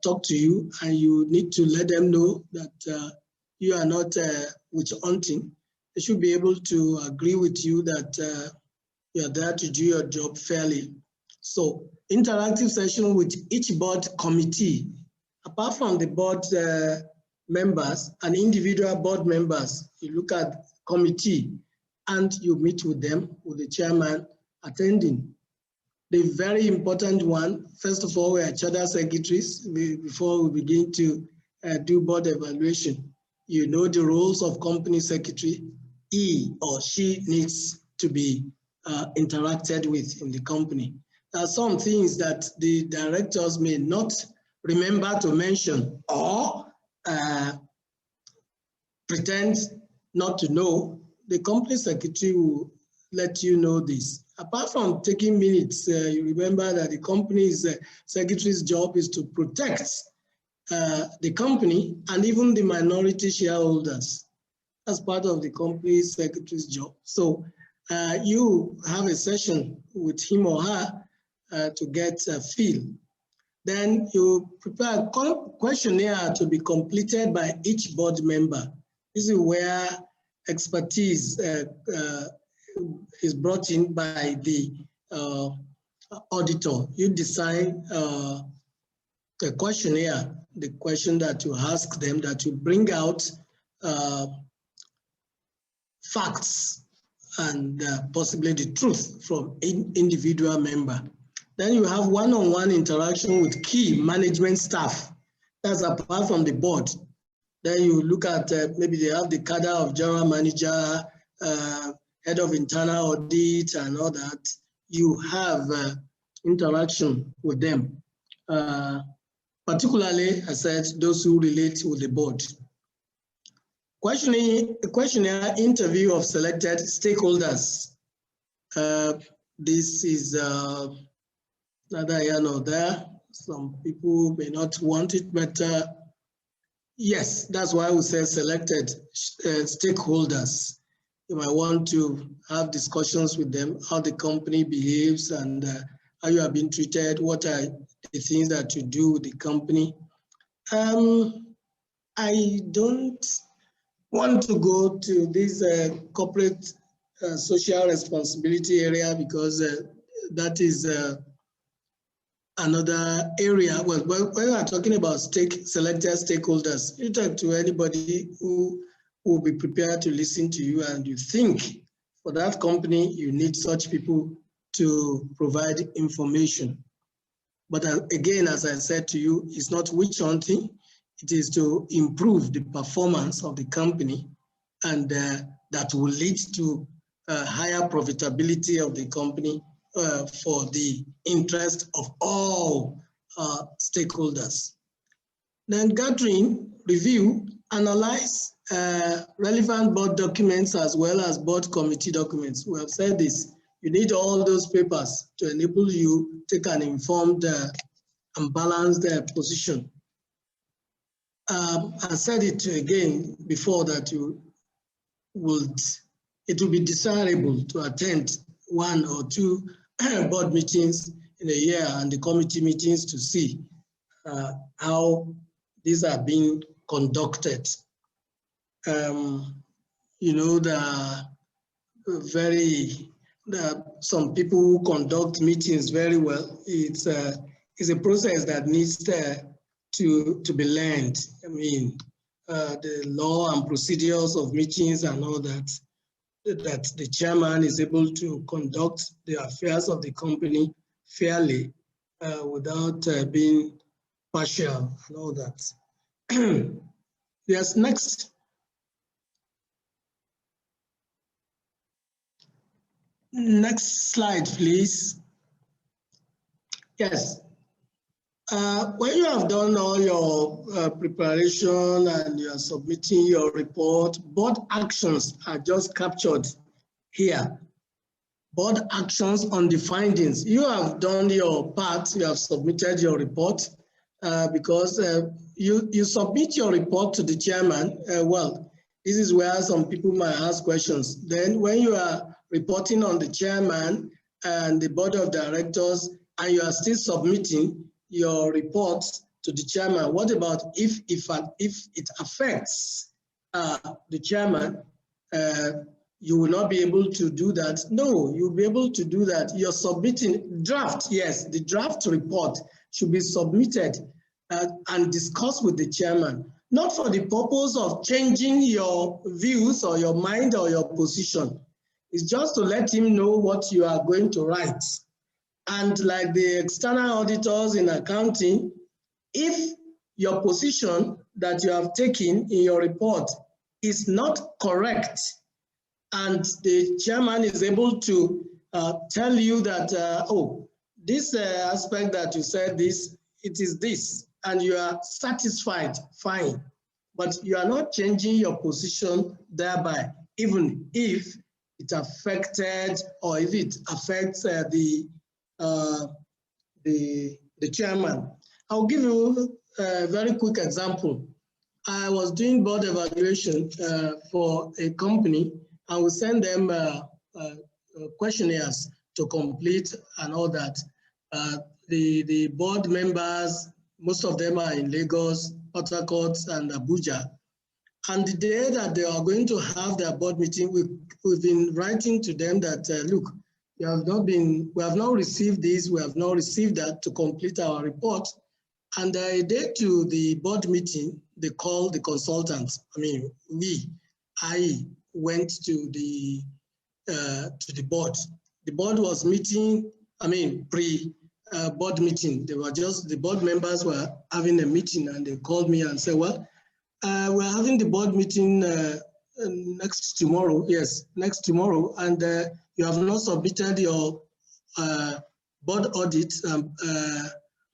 talk to you, and you need to let them know that you are not witch hunting. They should be able to agree with you that you are there to do your job fairly. So interactive session with each board committee. Apart from the board members and individual board members, you look at committee and you meet with them, with the chairman attending. The very important one, first of all, we are charter secretaries before we begin to do board evaluation. You know the roles of company secretary. He or she needs to be interacted with in the company. There are some things that the directors may not remember to mention or pretend not to know. The company secretary will let you know this. Apart from taking minutes, you remember that the company's secretary's job is to protect the company and even the minority shareholders as part of the company's secretary's job. So you have a session with him or her to get a feel. Then you prepare a questionnaire to be completed by each board member. This is where expertise is brought in by the auditor. You design a questionnaire, the question that you ask them, that you bring out facts and possibly the truth from individual member. Then you have one-on-one interaction with key management staff. That's apart from the board. Then you look at maybe they have the cadre of general manager, head of internal audit and all that. You have interaction with them. Particularly, I said, those who relate with the board. Questionnaire interview of selected stakeholders. This is neither here nor there. Some people may not want it, but yes, that's why we say selected stakeholders. You might want to have discussions with them, how the company behaves and how you have been treated, what are the things that you do with the company. I don't want to go to this corporate social responsibility area because that is another area. Well, when we are talking about selected stakeholders, you talk to anybody who will be prepared to listen to you, and you think for that company, you need such people to provide information. But again, as I said to you, it's not witch hunting. It is to improve the performance of the company, and that will lead to higher profitability of the company for the interest of all stakeholders. Then gathering, review, analyze relevant board documents as well as board committee documents. We have said this. You need all those papers to enable you take an informed and balanced position. I said it again before that it will be desirable to attend 1 or 2 board meetings in a year and the committee meetings to see how these are being conducted. You know, there are some people who conduct meetings very well. It's a process that needs to be learned. I mean, the law and procedures of meetings and all that the chairman is able to conduct the affairs of the company fairly without being partial and all that. Yes, next. Next slide, please. Yes. When you have done all your preparation and you are submitting your report, board actions are just captured here. Board actions on the findings. You have done your part, you have submitted your report because you submit your report to the chairman. Well, this is where some people might ask questions. Then when you are reporting on the chairman and the board of directors and you are still submitting your reports to the chairman, what about if it affects the chairman? You will not be able to do that. No, you'll be able to do that. You're submitting draft. Yes, the draft report should be submitted and discussed with the chairman, not for the purpose of changing your views or your mind or your position. It's just to let him know what you are going to write. And like the external auditors in accounting, if your position that you have taken in your report is not correct, and the chairman is able to tell you that, oh, this aspect that you said this, it is this, and you are satisfied, fine, but you are not changing your position thereby, even if it affected or if it affects the chairman. I'll give you a very quick example. I was doing board evaluation for a company, and we send them questionnaires to complete and all that. The board members, most of them are in Lagos, Port Harcourt, and Abuja. And the day that they are going to have their board meeting, we've been writing to them that, look, we have not received this, we have not received that to complete our report. And a day to the board meeting, they called the consultants. I went to the board. The board was meeting, pre-board meeting. They were just, the board members were having a meeting, and they called me and said, well, we're having the board meeting next tomorrow. Yes, next tomorrow. And you have not submitted your board audit,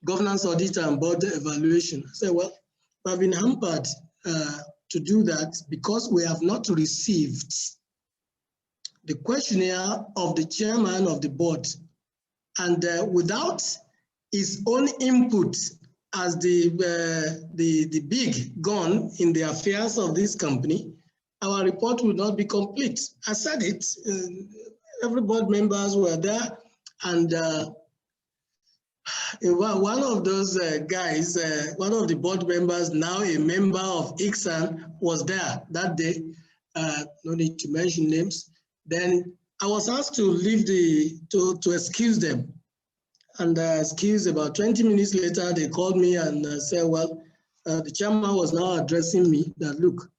governance audit and board evaluation. I said, well, we have been hampered to do that because we have not received the questionnaire of the chairman of the board. And without his own input as the big gun in the affairs of this company, our report would not be complete. I said it, every board members were there, and one of those guys, one of the board members, now a member of ICSAN, was there that day. No need to mention names. Then I was asked to leave to excuse them. And excuse, about 20 minutes later, they called me and said, well, the chairman was now addressing me that, look,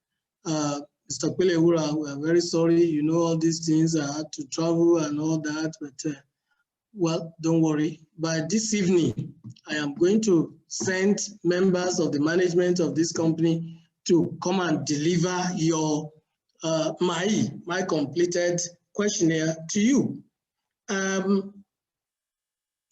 Mr. Pelewura, we are very sorry, you know all these things, I had to travel and all that, but well, don't worry. By this evening, I am going to send members of the management of this company to come and deliver your my completed questionnaire to you.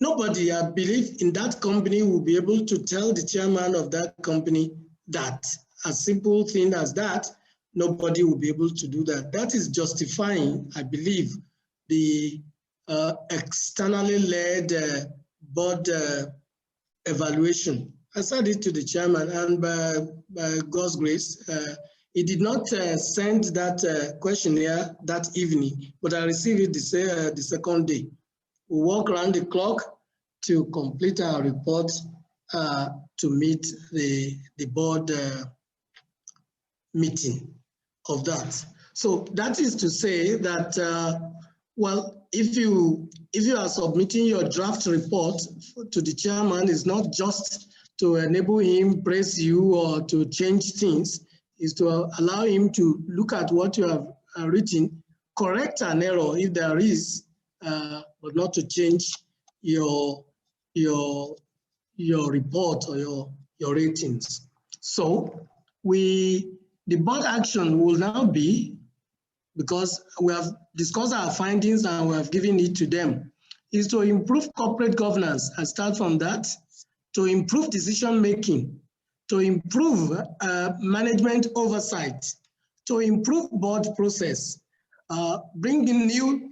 Nobody, I believe, in that company will be able to tell the chairman of that company that a simple thing as that, nobody will be able to do that. That is justifying, I believe, the externally led board evaluation. I said it to the chairman, and by God's grace, he did not send that questionnaire that evening, but I received it the second day. We work around the clock to complete our report to meet the board meeting of that. So that is to say that, well, if you are submitting your draft report to the chairman, it's not just to enable him praise you or to change things, is to allow him to look at what you have written, correct an error if there is, but not to change your report or your ratings. So the board action will now be, because we have discussed our findings and we have given it to them, is to improve corporate governance and start from that, to improve decision making, to improve management oversight, to improve board process, bring in new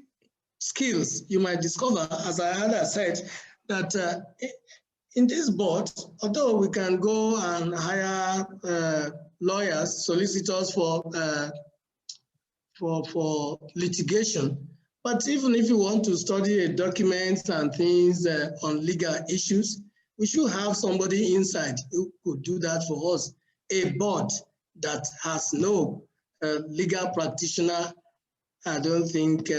skills. You might discover, as I said, that in this board, although we can go and hire lawyers, solicitors for litigation, but even if you want to study documents and things on legal issues, we should have somebody inside who could do that for us. A board that has no legal practitioner, I don't think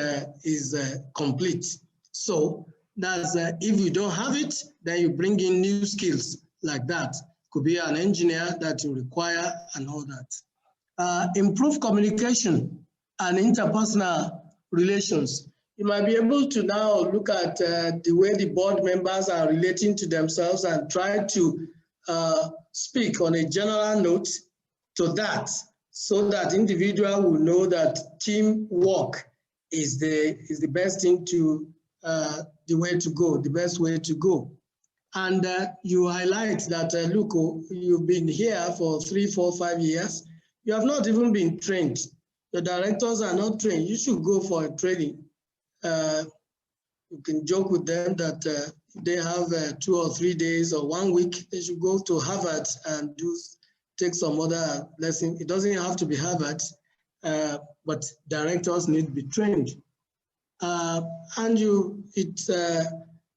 is complete. So that's if you don't have it, then you bring in new skills like that. Could be an engineer that you require and all that. Improve communication and interpersonal relations. You might be able to now look at the way the board members are relating to themselves and try to speak on a general note to that, so that individual will know that teamwork is the best thing to the way to go, the best way to go. And you highlight that, look, you've been here for 3, 4, 5 years. You have not even been trained. The directors are not trained. You should go for a training. You can joke with them that they have 2 or 3 days or 1 week. They should go to Harvard and take some other lesson. It doesn't have to be Harvard, but directors need to be trained. And it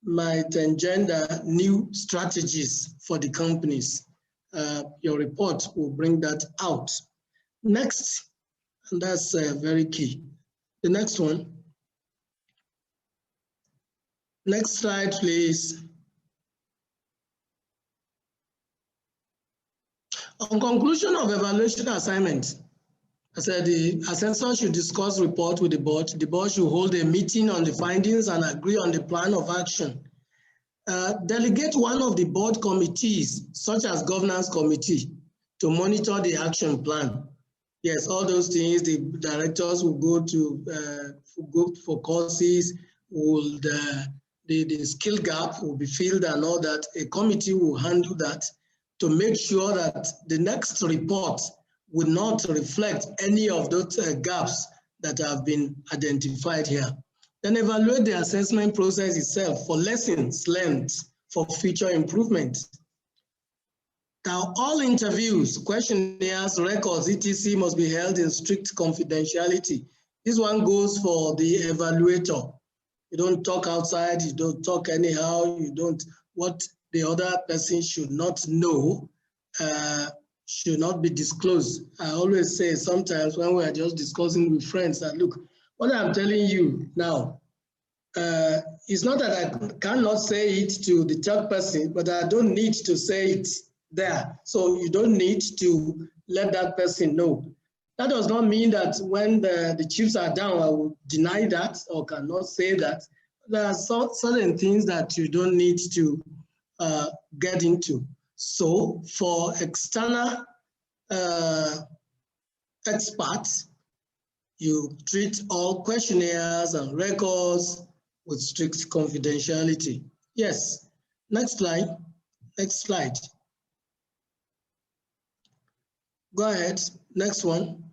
might engender new strategies for the companies. Your report will bring that out. Next, and that's very key. The next one. Next slide, please. On conclusion of evaluation assignment, I said the assessor should discuss report with the board. The board should hold a meeting on the findings and agree on the plan of action. Delegate one of the board committees, such as governance committee, to monitor the action plan. Yes, all those things, the directors will go for courses, the skill gap will be filled and all that. A committee will handle that to make sure that the next report will not reflect any of those gaps that have been identified here. Then evaluate the assessment process itself for lessons learned for future improvement. Now, all interviews, questionnaires, records, etc. must be held in strict confidentiality. This one goes for the evaluator. You don't talk outside, you don't talk anyhow, what the other person should not know should not be disclosed. I always say sometimes when we are just discussing with friends that, look, what I'm telling you now, it's not that I cannot say it to the third person, but I don't need to say it there. So you don't need to let that person know. That does not mean that when the chiefs are down, I will deny that or cannot say that. There are certain things that you don't need to get into. So for external experts, you treat all questionnaires and records with strict confidentiality. Yes, next slide. Next slide. Go ahead, next one.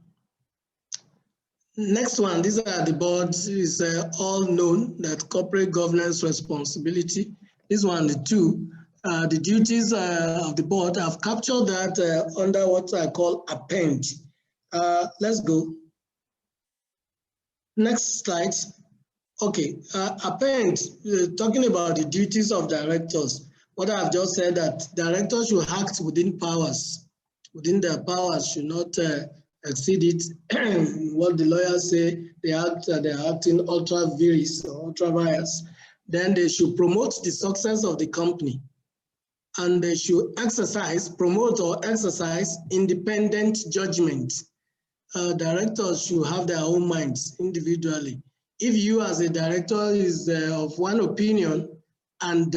Next one, these are the boards, is all known that corporate governance responsibility. This one, the two, the duties of the board, I've captured that under what I call append. Let's go. Next slide. Okay, append, talking about the duties of directors. What I've just said that directors should act within powers. Within their powers, should not exceed it. What the lawyers say, they're acting ultra vires or ultra vires. Then they should promote the success of the company. And they should promote or exercise independent judgment. Directors should have their own minds individually. If you as a director is of one opinion and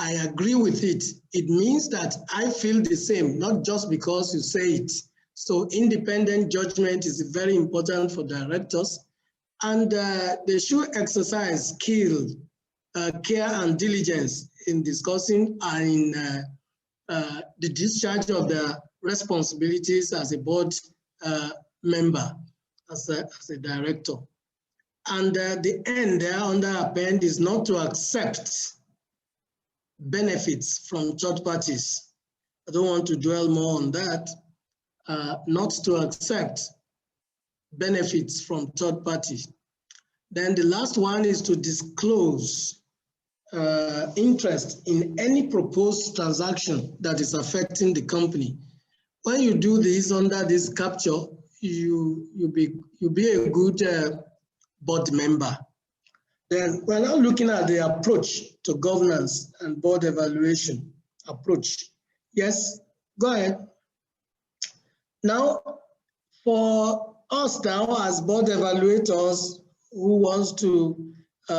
I agree with it, it means that I feel the same, not just because you say it. So independent judgment is very important for directors, and they should exercise skill, care and diligence in discussing and in the discharge of their responsibilities as a board member, as a director. And the end there under append is not to accept benefits from third parties. I don't want to dwell more on that. Not to accept benefits from third parties. Then the last one is to disclose interest in any proposed transaction that is affecting the company. When you do this under this capture, you'll be a good board member. Then we're now looking at the approach to governance and board evaluation approach. Yes, go ahead. Now, for us now as board evaluators who wants to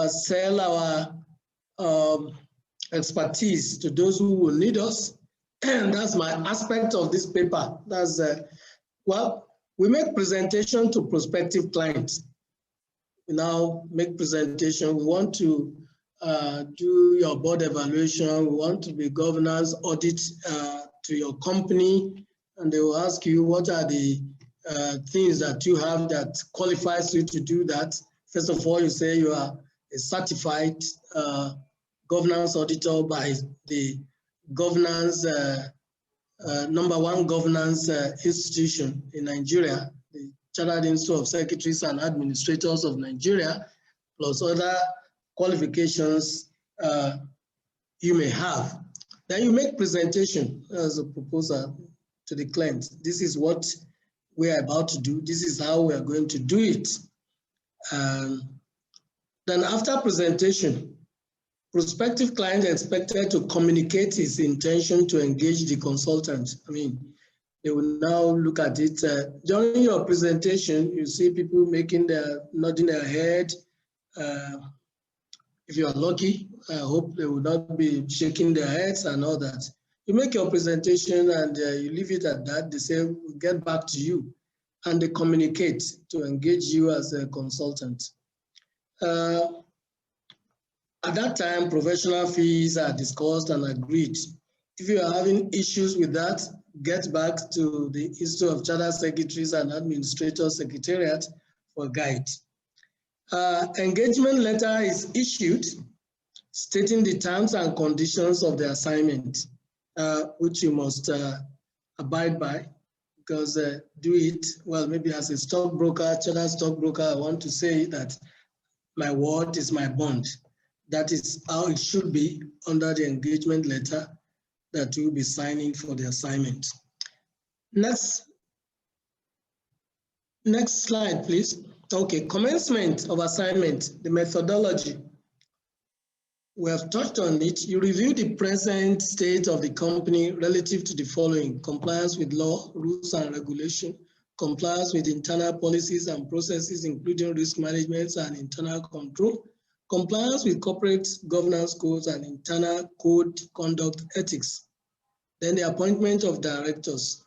sell our expertise to those who will need us, and that's my aspect of this paper. That's, well, we make presentation to prospective clients. We now make presentation. We want to do your board evaluation. We want to be governance audit to your company, and they will ask you what are the things that you have that qualifies you to do that. First of all, you say you are a certified governance auditor by the governance #1 governance institution in Nigeria, the Chartered Institute of Secretaries and Administrators of Nigeria, plus other qualifications you may have. Then you make presentation as a proposal to the client. This is what we are about to do. This is how we are going to do it. Then after presentation, prospective client is expected to communicate his intention to engage the consultant. I mean, they will now look at it. During your presentation, you see people nodding their head. If you are lucky, I hope they will not be shaking their heads and all that. You make your presentation and you leave it at that. They say, we'll get back to you. And they communicate to engage you as a consultant. At that time, professional fees are discussed and agreed. If you are having issues with that, get back to the Institute of Chartered Secretaries and Administrators Secretariat for guide. Engagement letter is issued stating the terms and conditions of the assignment, which you must abide by, because do it, well, maybe as a stockbroker, chartered stockbroker, I want to say that my word is my bond. That is how it should be under the engagement letter that you'll be signing for the assignment. Next slide, please. Okay, commencement of assignment, the methodology. We have touched on it. You review the present state of the company relative to the following: compliance with law, rules and regulation, compliance with internal policies and processes, including risk management and internal control, compliance with corporate governance codes and internal code conduct ethics. Then the appointment of directors,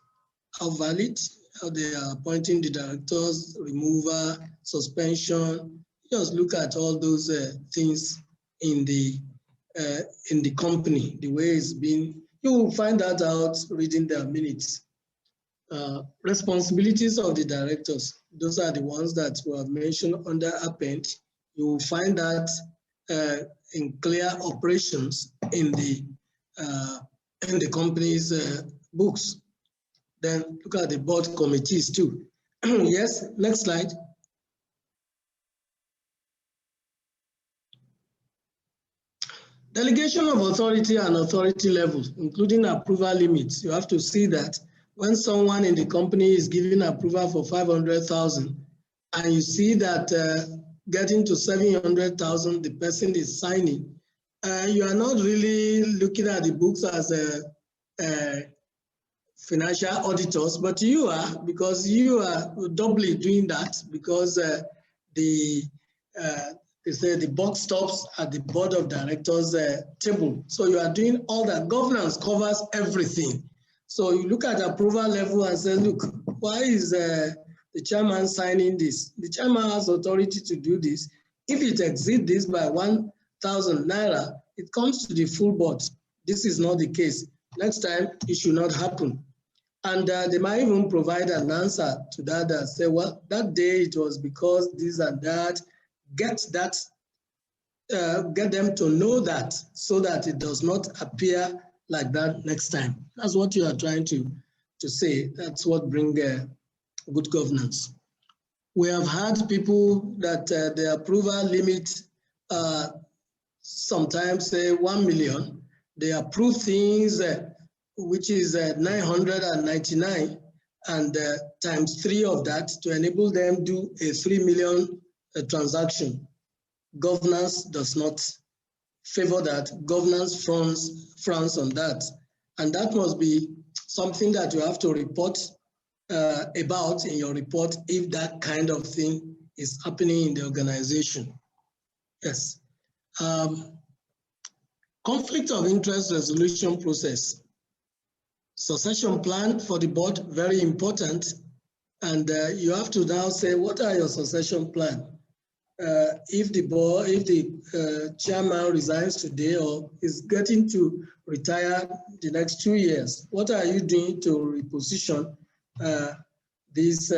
how valid, how they are appointing the directors, removal, suspension. Just look at all those things in the company, the way it's been. You will find that out reading their minutes. Responsibilities of the directors, those are the ones that we have mentioned under append. You will find that in clear operations in the company's books. Then look at the board committees too. Yes, next slide. Delegation of authority and authority levels, including approval limits. You have to see that when someone in the company is giving approval for 500,000 and you see that getting to 700,000, the person is signing, you are not really looking at the books as financial auditors, but you are, because you are doubly doing that, because they say the buck stops at the board of directors table. So you are doing all that. Governance covers everything. So you look at approval level and say, look, why is the chairman signing this? The chairman has authority to do this. If it exceeds this by 1,000 naira, it comes to the full board. This is not the case. Next time, it should not happen. And they might even provide an answer to that and say, well, that day it was because this and that. Get them to know that, so that it does not appear like that next time. That's what you are trying to say. That's what brings good governance. We have had people that the approval limit sometimes say 1 million. They approve things which is 999 and times 3 of that to enable them do a 3 million transaction. Governance does not favor that. Governance frowns on that. And that must be something that you have to report about in your report if that kind of thing is happening in the organization. Yes. Conflict of interest resolution process. Succession plan for the board, very important. And you have to now say, what are your succession plan? if the chairman resigns today or is getting to retire the next 2 years, what are you doing to reposition this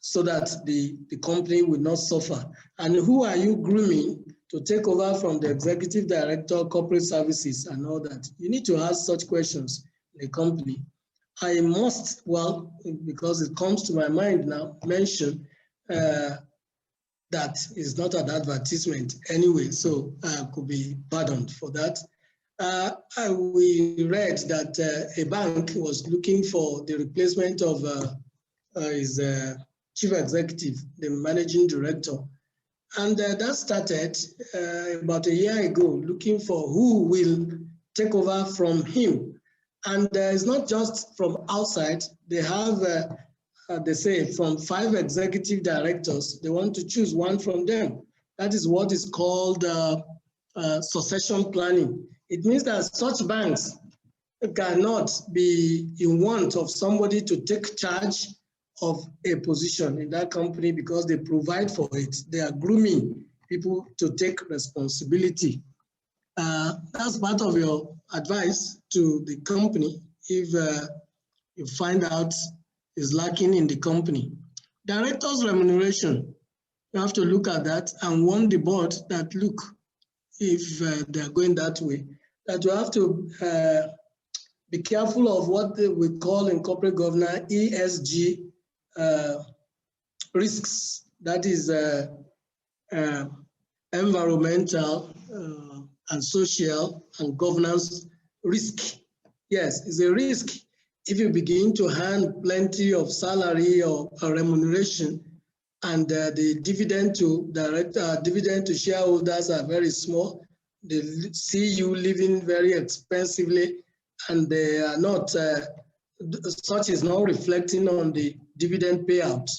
so that the company will not suffer? And who are you grooming to take over from the executive director, corporate services, and all that? You need to ask such questions in the company. I must, well, because it comes to my mind now, mention that is not an advertisement anyway, so I could be pardoned for that. We read that a bank was looking for the replacement of his chief executive, the managing director. And that started about a year ago, looking for who will take over from him. And it's not just from outside. They have, they say, from 5 executive directors, they want to choose one from them. That is what is called succession planning. It means that such banks cannot be in want of somebody to take charge of a position in that company because they provide for it. They are grooming people to take responsibility. That's part of your advice to the company if you find out is lacking in the company. Directors' remuneration, you have to look at that and warn the board that, look, if they're going that way, that you have to be careful of what we call in corporate governance ESG risks. That is environmental and social and governance risk. Yes, it's a risk if you begin to hand plenty of salary or remuneration and the dividend to shareholders are very small. They see you living very expensively and they are not, such is not reflecting on the dividend payout.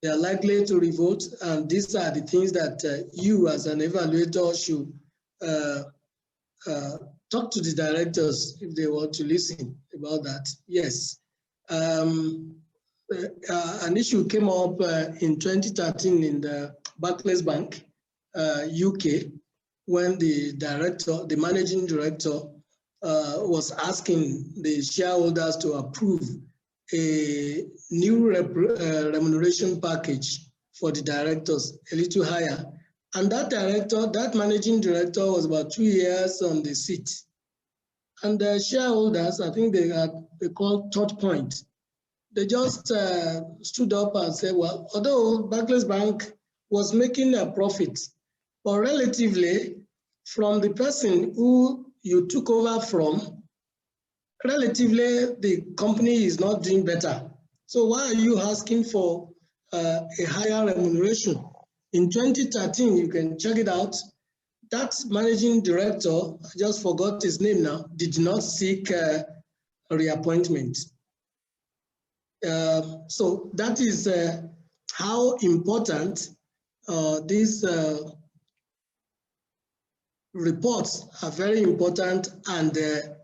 They are likely to revolt, and these are the things that you as an evaluator should talk to the directors if they want to listen about that. Yes. An issue came up in 2013 in the Barclays Bank, UK, when the managing director was asking the shareholders to approve a new remuneration package for the directors, a little higher. And that managing director was about 2 years on the seat. And the shareholders, I think they called Third Point. They just stood up and said, well, although Barclays Bank was making a profit, but relatively from the person who you took over from, relatively the company is not doing better. So why are you asking for a higher remuneration? In 2013, you can check it out, that managing director, I just forgot his name now, did not seek a reappointment. So that is how important these reports are very important, and the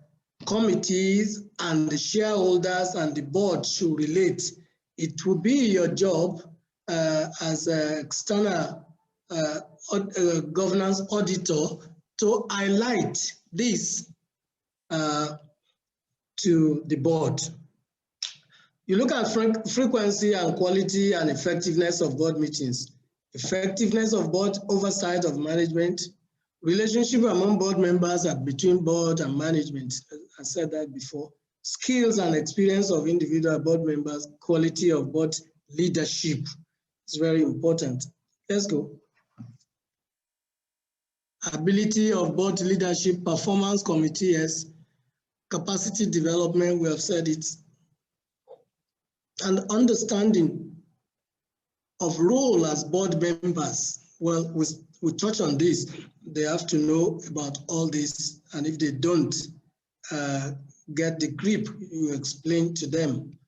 committees and the shareholders and the board should relate. It will be your job as an external governance auditor to highlight this to the board. You look at frequency and quality and effectiveness of board meetings, effectiveness of board oversight of management, relationship among board members and between board and management. I said that before. Skills and experience of individual board members, quality of board leadership is very important. Let's go. Ability of board leadership, performance committee, yes. Capacity development, we have said it. And understanding of role as board members. Well, we touch on this. They have to know about all this, and if they don't get the grip, you explain to them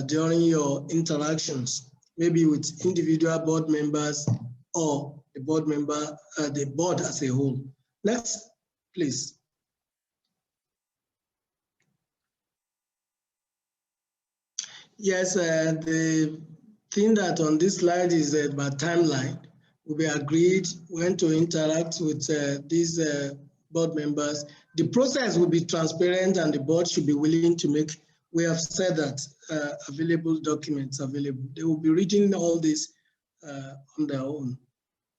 during your interactions, maybe with individual board members or the board member, the board as a whole. Next, please. Yes, the thing that on this slide is about timeline. Will be agreed when to interact with these board members. The process will be transparent and the board should be willing to make, we have said that, available documents available. They will be reading all this on their own.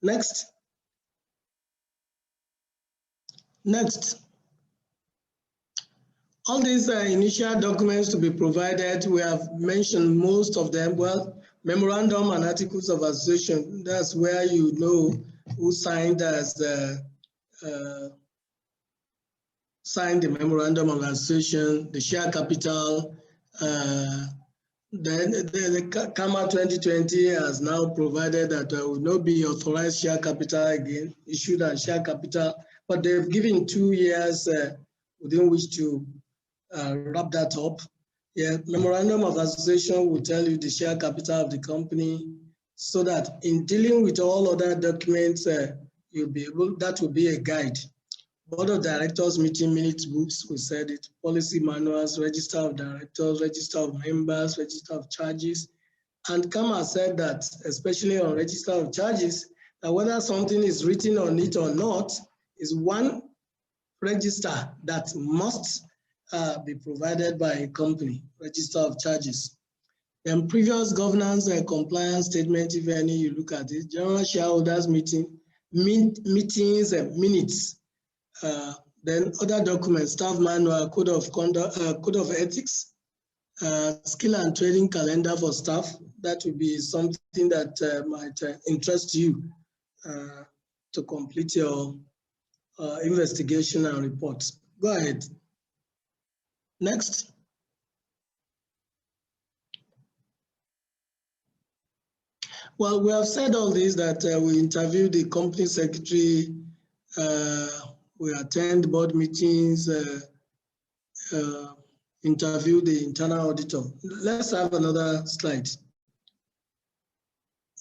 Next. Next. All these initial documents to be provided, we have mentioned most of them. Well, memorandum and articles of association, that's where you know who signed as signed the memorandum of association, the share capital. Then the CAMA 2020 has now provided that there will not be authorized share capital again, issued and share capital, but they've given 2 years within which to wrap that up. Yeah, memorandum of association will tell you the share capital of the company, so that in dealing with all other documents, you'll be able, that will be a guide. Board of Directors meeting minutes books, we said it, policy manuals, register of directors, register of members, register of charges. And Kama said that, especially on register of charges, that whether something is written on it or not is one register that must be provided by a company, register of charges. Then previous governance and compliance statement, if any, you look at it, general shareholders meeting, meetings and minutes. Then other documents, staff manual, code of conduct, code of ethics, skill and training calendar for staff. That would be something that might interest you to complete your investigation and reports. Go ahead. Next. Well, we have said all this, that we interviewed the company secretary, we attend board meetings, interview the internal auditor. Let's have another slide.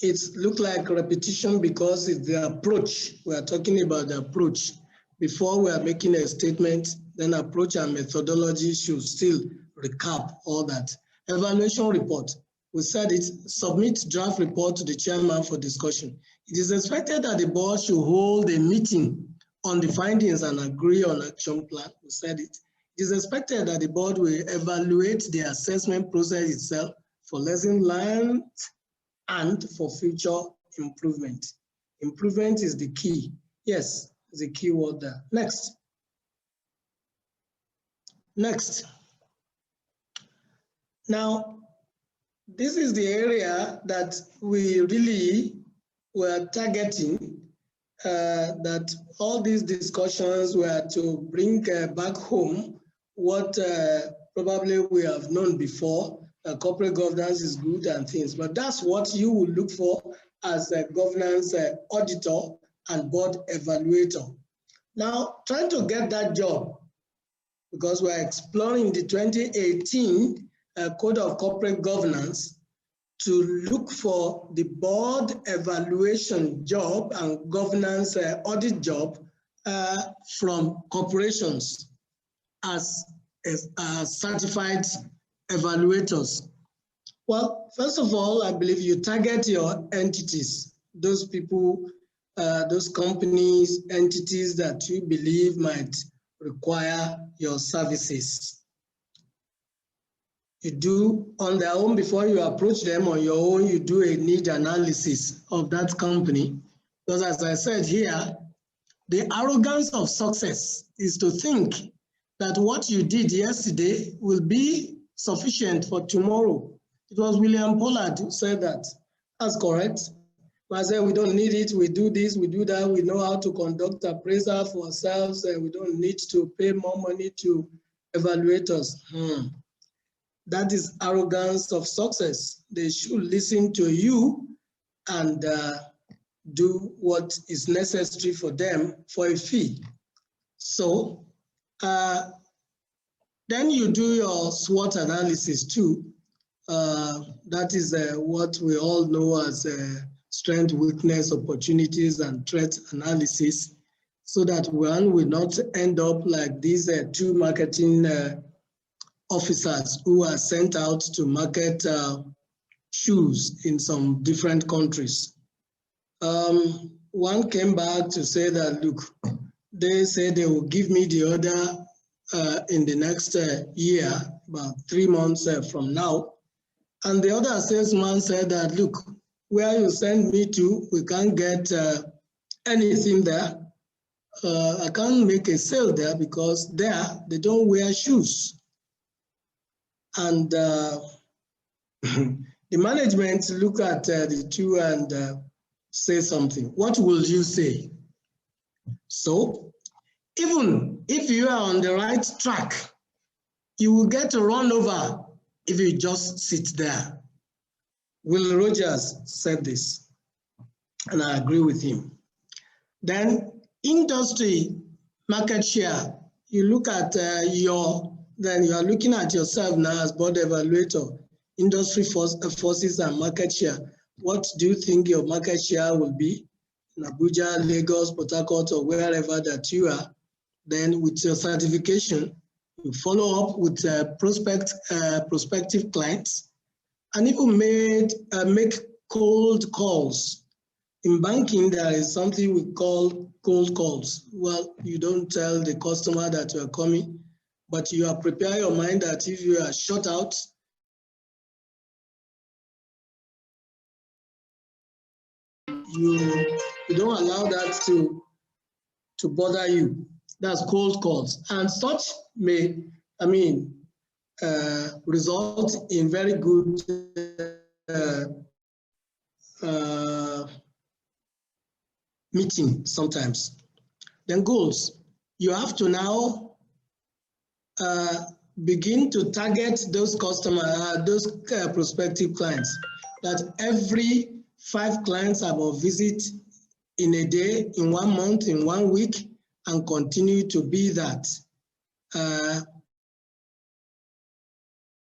It's look like repetition because it's the approach. We are talking about the approach. Before we are making a statement, then approach and methodology should still recap all that. Evaluation report. We said it, submit draft report to the chairman for discussion. It is expected that the board should hold a meeting on the findings and agree on action plan. We said it. It is expected that the board will evaluate the assessment process itself for lesson learned and for future improvement. Improvement is the key. Yes, is the key word there. Next. Next. Now, this is the area that we really were targeting, that all these discussions were to bring back home what probably we have known before, corporate governance is good and things, but that's what you will look for as a governance auditor and board evaluator. Now, trying to get that job, because we're exploring the 2018 Code of Corporate Governance, to look for the board evaluation job and governance audit job from corporations as certified evaluators. Well, first of all, I believe you target your entities, those people, those companies, entities that you believe might require your services. You do on their own before you approach them on your own, you do a need analysis of that company. Because as I said here, the arrogance of success is to think that what you did yesterday will be sufficient for tomorrow. It was William Pollard who said that. That's correct. But I said we don't need it, we do this, we do that, we know how to conduct appraisal for ourselves, and we don't need to pay more money to evaluators. That is arrogance of success. They should listen to you and do what is necessary for them for a fee. So then you do your SWOT analysis too. That is what we all know as strength, weakness, opportunities, and threat analysis, so that one will not end up like these two marketing officers who are sent out to market shoes in some different countries. One came back to say that, look, they say they will give me the order in the next year, about 3 months from now. And the other salesman said that, look, where you send me to, we can't get anything there. I can't make a sale there because there they don't wear shoes. And the management look at the two and say something. What will you say? So even if you are on the right track, you will get a run over if you just sit there. Will Rogers said this, and I agree with him. Then industry market share, you look at then you are looking at yourself now as board evaluator, industry forces and market share. What do you think your market share will be in Abuja, Lagos, Port Harcourt, or wherever that you are? Then with your certification, you follow up with prospective clients, and even make cold calls. In banking, there is something we call cold calls. Well, you don't tell the customer that you are coming, but you are preparing your mind that if you are shut out, you don't allow that to bother you. That's cold calls. And such may, result in very good meeting sometimes. Then goals. You have to now begin to target those customers, those prospective clients, that every 5 clients I will visit in a day, in 1 month, in 1 week, and continue to be that.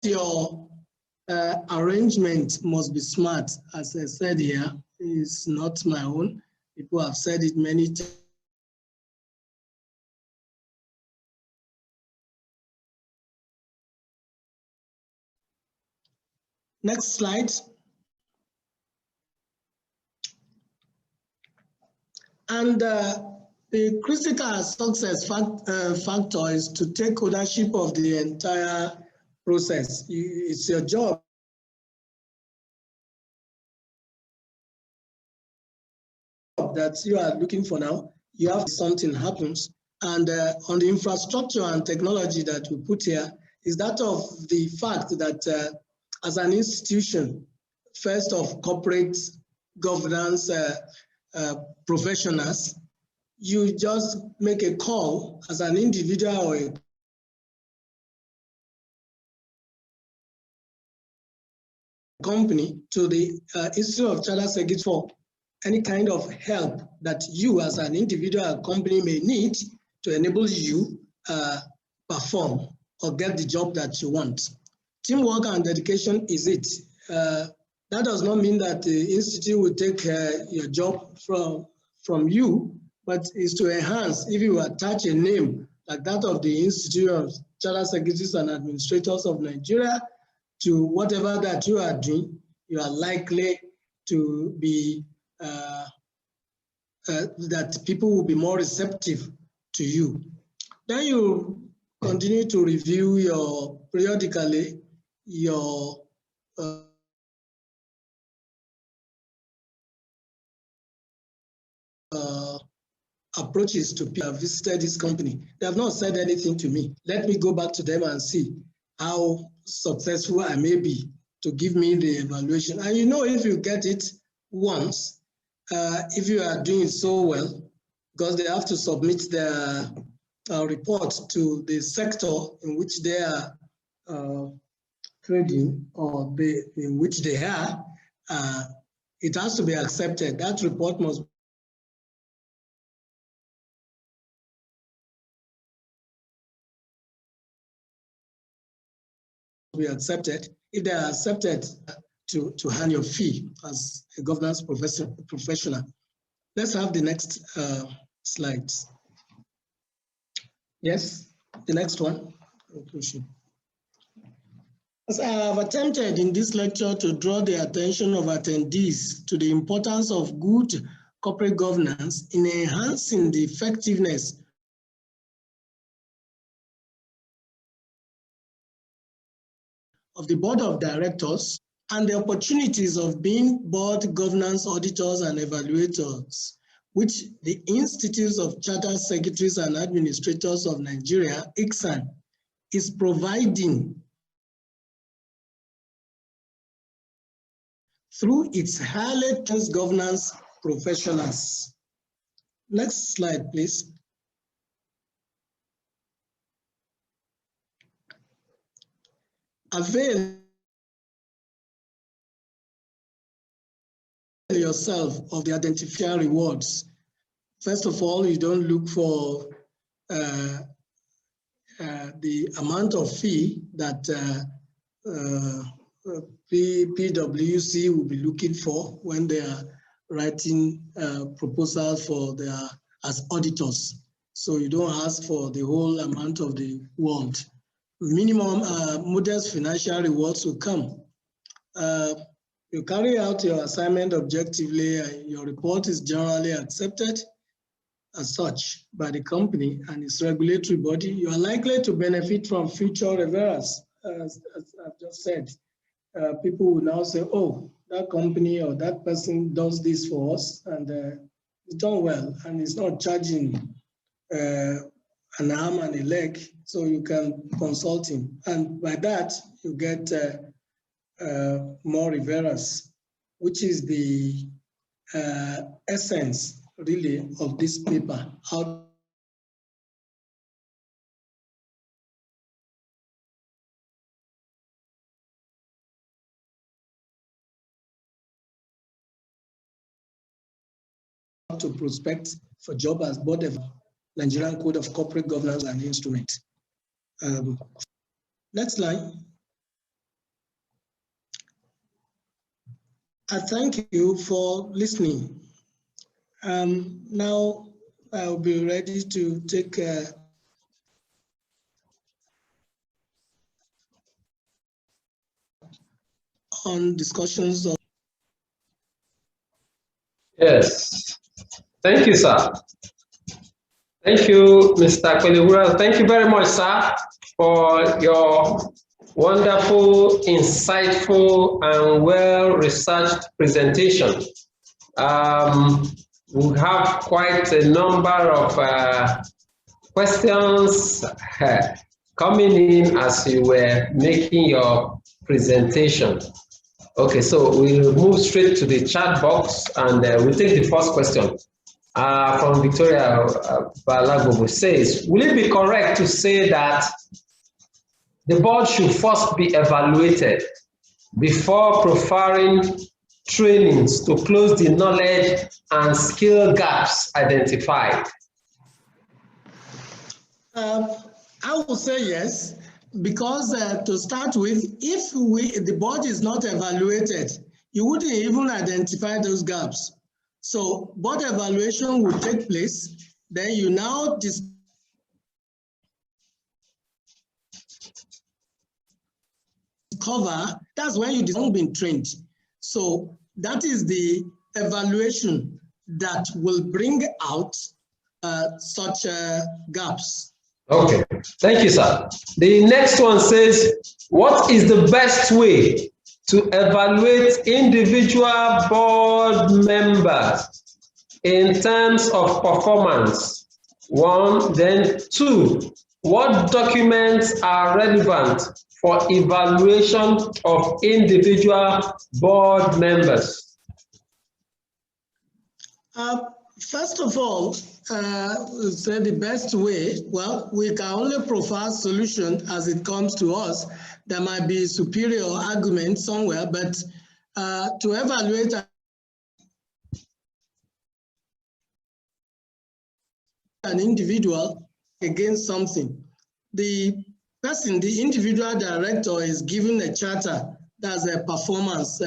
Your arrangement must be smart, as I said here. It's not my own. People have said it many times. Next slide. And the critical success factor is to take ownership of the entire process. It's your job that you are looking for now. You have something happens. And on the infrastructure and technology that we put here is that of the fact that as an institution, first of corporate governance professionals, you just make a call as an individual or a company to the Institute of Chartered Secretaries for any kind of help that you as an individual or company may need to enable you perform or get the job that you want. Teamwork and dedication is it. That does not mean that the institute will take your job from you, but is to enhance. If you attach a name like that of the Institute of Chartered Secretaries and Administrators of Nigeria to whatever that you are doing, you are likely to be, that people will be more receptive to you. Then you continue to review periodically your approaches to people who have visited this company. They have not said anything to me. Let me go back to them and see how successful I may be to give me the evaluation. And you know, if you get it once, if you are doing so well, because they have to submit their report to the sector in which they are trading or in which they are, it has to be accepted. That report must be accepted. If they are accepted, to hand your fee as a governance professional. Let's have the next slides. Yes, the next one. Conclusion. As I have attempted in this lecture to draw the attention of attendees to the importance of good corporate governance in enhancing the effectiveness of the board of directors and the opportunities of being board governance auditors and evaluators, which the Institute of Chartered Secretaries and Administrators of Nigeria, ICSAN, is providing through its highly trained governance professionals. Next slide, please. Avail yourself of the identifier rewards. First of all, you don't look for the amount of fee that PwC will be looking for when they are writing proposals for as auditors. So you don't ask for the whole amount of the world. Minimum modest financial rewards will come. You carry out your assignment objectively, and your report is generally accepted as such by the company and its regulatory body. You are likely to benefit from future referrals, as I've just said. People will now say, oh, that company or that person does this for us, and it's done well, and it's not charging an arm and a leg, so you can consult him. And by that, you get more referrals, which is the essence, really, of this paper. How to prospect for job as board of Nigerian Code of Corporate Governance and Instrument. Next slide. I thank you for listening. Now I'll be ready to take on discussions of. Yes. Thank you, sir. Thank you, Mr. Kwelewura. Thank you very much, sir, for your wonderful, insightful, and well-researched presentation. We have quite a number of questions coming in as you were making your presentation. Okay, so we'll move straight to the chat box, and we'll take the first question from Victoria Balagobo. Says, will it be correct to say that the board should first be evaluated before preferring trainings to close the knowledge and skill gaps identified? I will say yes, because to start with, if the board is not evaluated, you wouldn't even identify those gaps. So board evaluation will take place, then you now discover, that's when you haven't been trained. So that is the evaluation that will bring out such gaps. Okay, thank you, sir. The next one says, what is the best way to evaluate individual board members in terms of performance? One, then two, what documents are relevant for evaluation of individual board members? First of all, say the best way, well, we can only provide solution as it comes to us. There might be superior argument somewhere, but to evaluate an individual against something, the person, the individual director is given a charter, that's a performance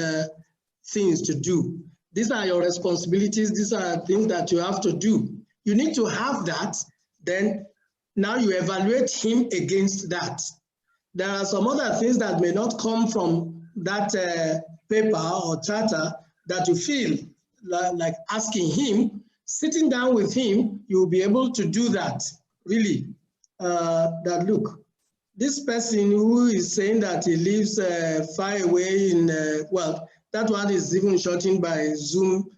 things to do. These are your responsibilities, these are things that you have to do. You need to have that, then now you evaluate him against that. there are some other things that may not come from that paper or charter that you feel like asking him. Sitting down with him, you'll be able to do that, really. That look, this person who is saying that he lives far away in, well, that one is even shortened by Zoom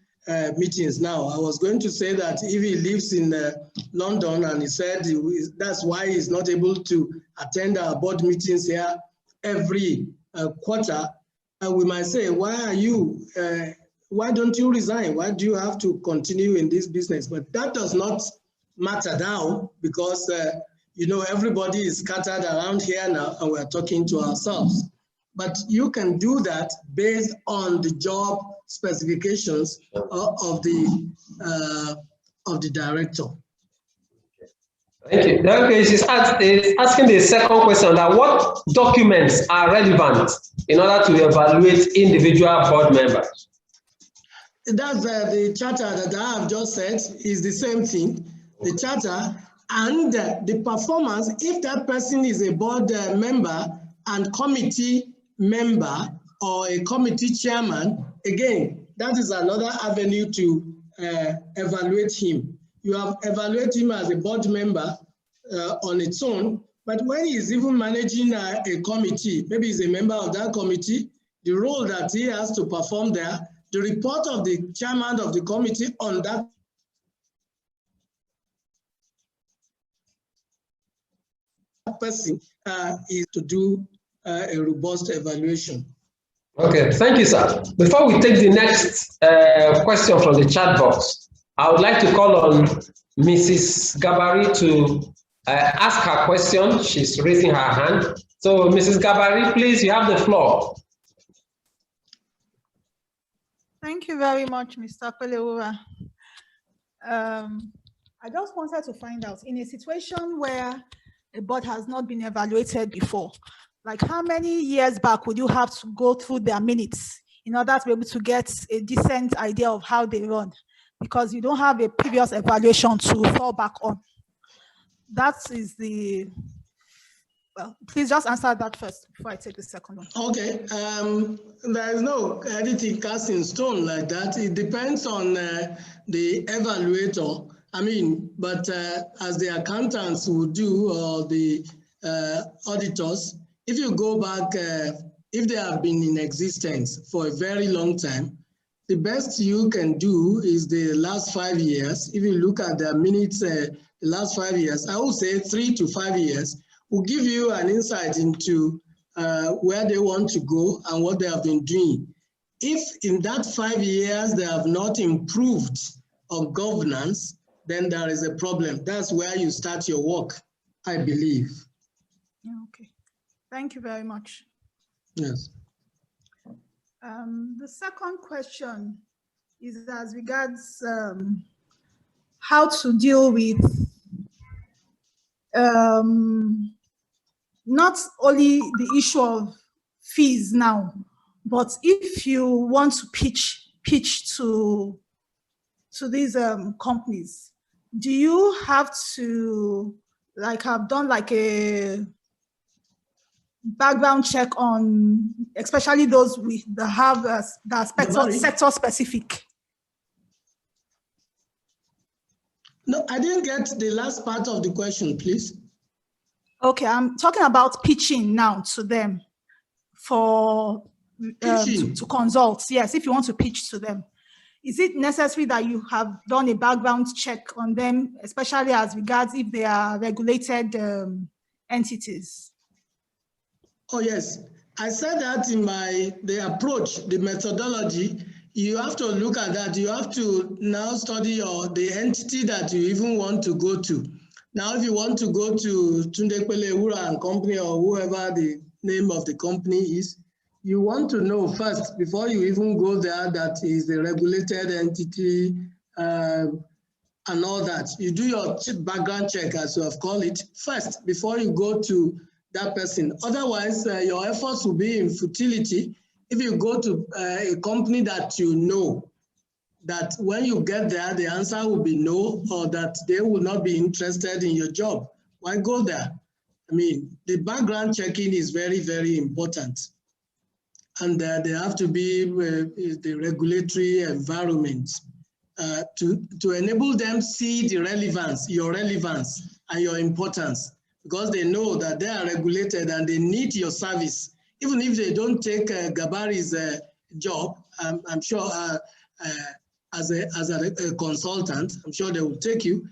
meetings now. I was going to say that if he lives in London, and he said that's why he's not able to attend our board meetings here every quarter, we might say, why don't you resign? Why do you have to continue in this business? But that does not matter now, because you know, everybody is scattered around here now, and we're talking to ourselves. But you can do that based on the job specifications of the director. Thank you. Okay, she's asking the second question, that what documents are relevant in order to evaluate individual board members? That's the charter that I have just said is the same thing. The charter and the performance, if that person is a board member and committee member or a committee chairman, again, that is another avenue to evaluate him. You have evaluated him as a board member on its own, but when he's even managing a committee, maybe he's a member of that committee, the role that he has to perform there, the report of the chairman of the committee on that person is to do a robust evaluation. Okay, thank you, sir. Before we take the next question from the chat box, I would like to call on Mrs. Gabari to ask her question. She's raising her hand. So, Mrs. Gabari, please, you have the floor. Thank you very much, Mr. Pelewura. I just wanted to find out, in a situation where a board has not been evaluated before, like how many years back would you have to go through their minutes in order to be able to get a decent idea of how they run? Because you don't have a previous evaluation to fall back on. That is the, well, please just answer that first before I take the second one. Okay, there is no anything cast in stone like that. It depends on the evaluator. I mean, but as the accountants would do, or the auditors, if you go back, if they have been in existence for a very long time, the best you can do is the last 5 years. If you look at the minutes, the last 5 years, I would say 3 to 5 years will give you an insight into where they want to go and what they have been doing. If in that 5 years they have not improved on governance, then there is a problem. That's where you start your work, I believe. Okay, thank you very much. Yes. The second question is as regards how to deal with not only the issue of fees now, but if you want to pitch to these companies, do you have to have done like a background check on, especially those that have that sector specific? No, I didn't get the last part of the question, please. Okay, I'm talking about pitching now to them for to consult. Yes, if you want to pitch to them, is it necessary that you have done a background check on them, especially as regards if they are regulated entities? Oh, yes. I said that in the approach, the methodology. You have to look at that. You have to now study the entity that you even want to go to. Now, if you want to go to Tunde Pelewura and Company, or whoever the name of the company is, you want to know first, before you even go there, that is a regulated entity and all that. You do your background check, as you have called it, first, before you go to that person. Otherwise, your efforts will be in futility if you go to a company that you know that when you get there, the answer will be no, or that they will not be interested in your job. Why go there? I mean, the background checking is very, very important. And they have to be the regulatory environment to enable them see the relevance, your relevance and your importance, because they know that they are regulated and they need your service. Even if they don't take Gabari's job, I'm sure as a consultant, I'm sure they will take you.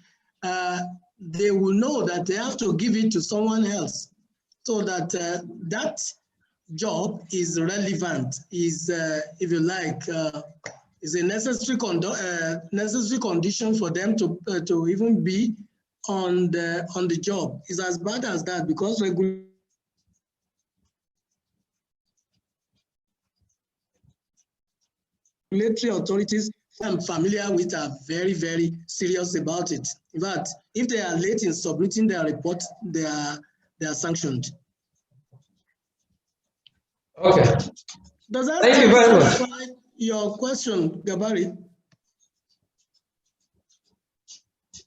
They will know that they have to give it to someone else, so that that job is relevant, is, if you like, is a necessary condition for them to even be on the job. It's as bad as that, because regulatory authorities I'm familiar with are very, very serious about it. In fact, if they are late in submitting their report, they are sanctioned. Okay. Does that Thank you very much. satisfy your question, Gabari?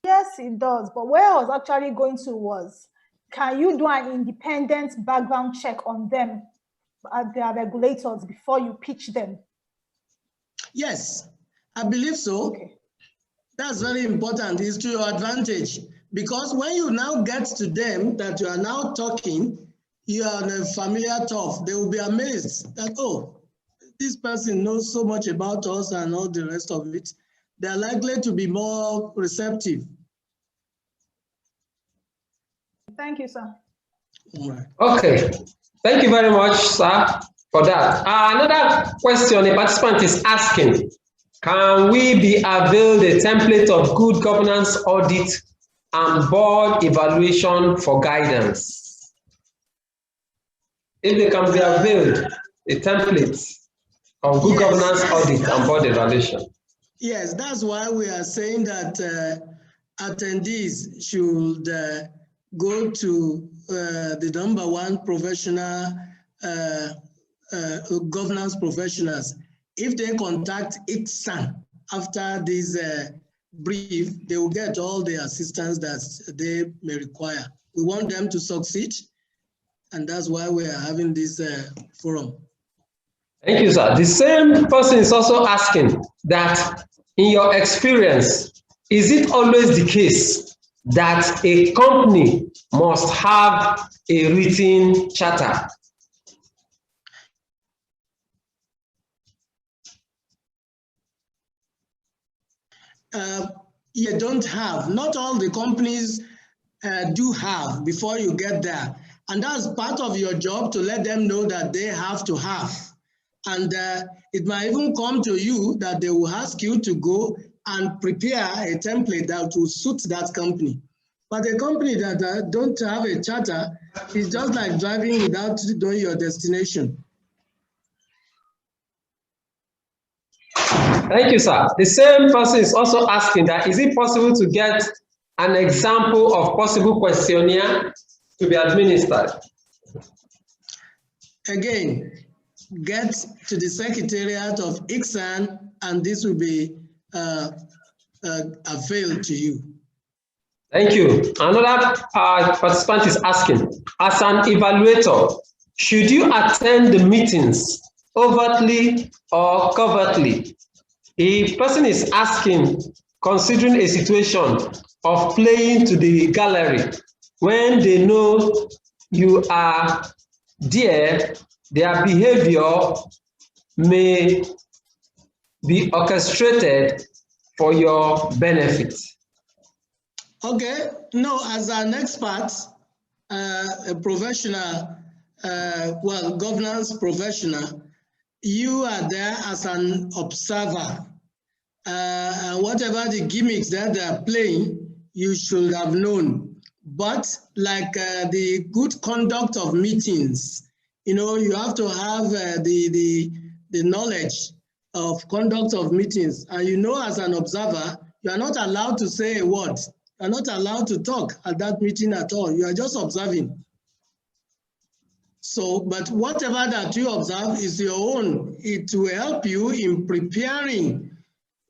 Yes, it does. But where I was actually going to was, can you do an independent background check on them, their regulators, before you pitch them? Yes, I believe so. Okay. That's very important. It's to your advantage, because when you now get to them that you are now talking, you are on a familiar turf. They will be amazed that, oh, this person knows so much about us and all the rest of it. They are likely to be more receptive. Thank you, sir. All right. Okay. Thank you very much, sir, for that. Another question a participant is asking, can we be availed a template of good governance audit and board evaluation for guidance? If they can be availed a template of good governance audit and board evaluation. Yes, that's why we are saying that attendees should go to the #1 professional governance professionals. If they contact ICSAN after this brief, they will get all the assistance that they may require. We want them to succeed, and that's why we are having this forum. Thank you, sir. The same person is also asking that, in your experience, is it always the case that a company must have a written charter? You don't have. Not all the companies do have before you get there. And that's part of your job, to let them know that they have to have. And it might even come to you that they will ask you to go and prepare a template that will suit that company. But a company that don't have a charter is just like driving without knowing your destination. Thank you, sir. The same person is also asking that, is it possible to get an example of possible questionnaire to be administered? Again, get to the Secretariat of ICSAN, and this will be availed to you. Thank you. Another participant is asking, as an evaluator, should you attend the meetings overtly or covertly? A person is asking, considering a situation of playing to the gallery, when they know you are there, their behavior may be orchestrated for your benefit. Okay, no, as an expert, a professional, governance professional, you are there as an observer. And whatever the gimmicks that they are playing, you should have known. But like the good conduct of meetings, you have to have the knowledge of conduct of meetings. And as an observer, you are not allowed to say a word. You are not allowed to talk at that meeting at all. You are just observing. So, but whatever that you observe is your own. It will help you in preparing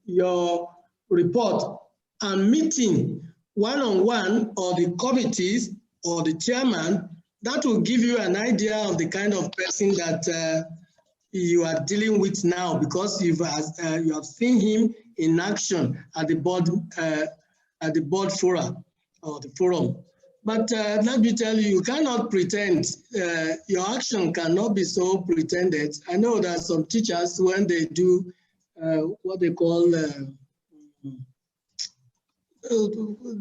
your report and meeting one-on-one or the committees or the chairman, that will give you an idea of the kind of person that you are dealing with now, because you have seen him in action at the board forum or the forum. But let me tell you, you cannot pretend. Your action cannot be so pretended. I know that some teachers, when they do what they call,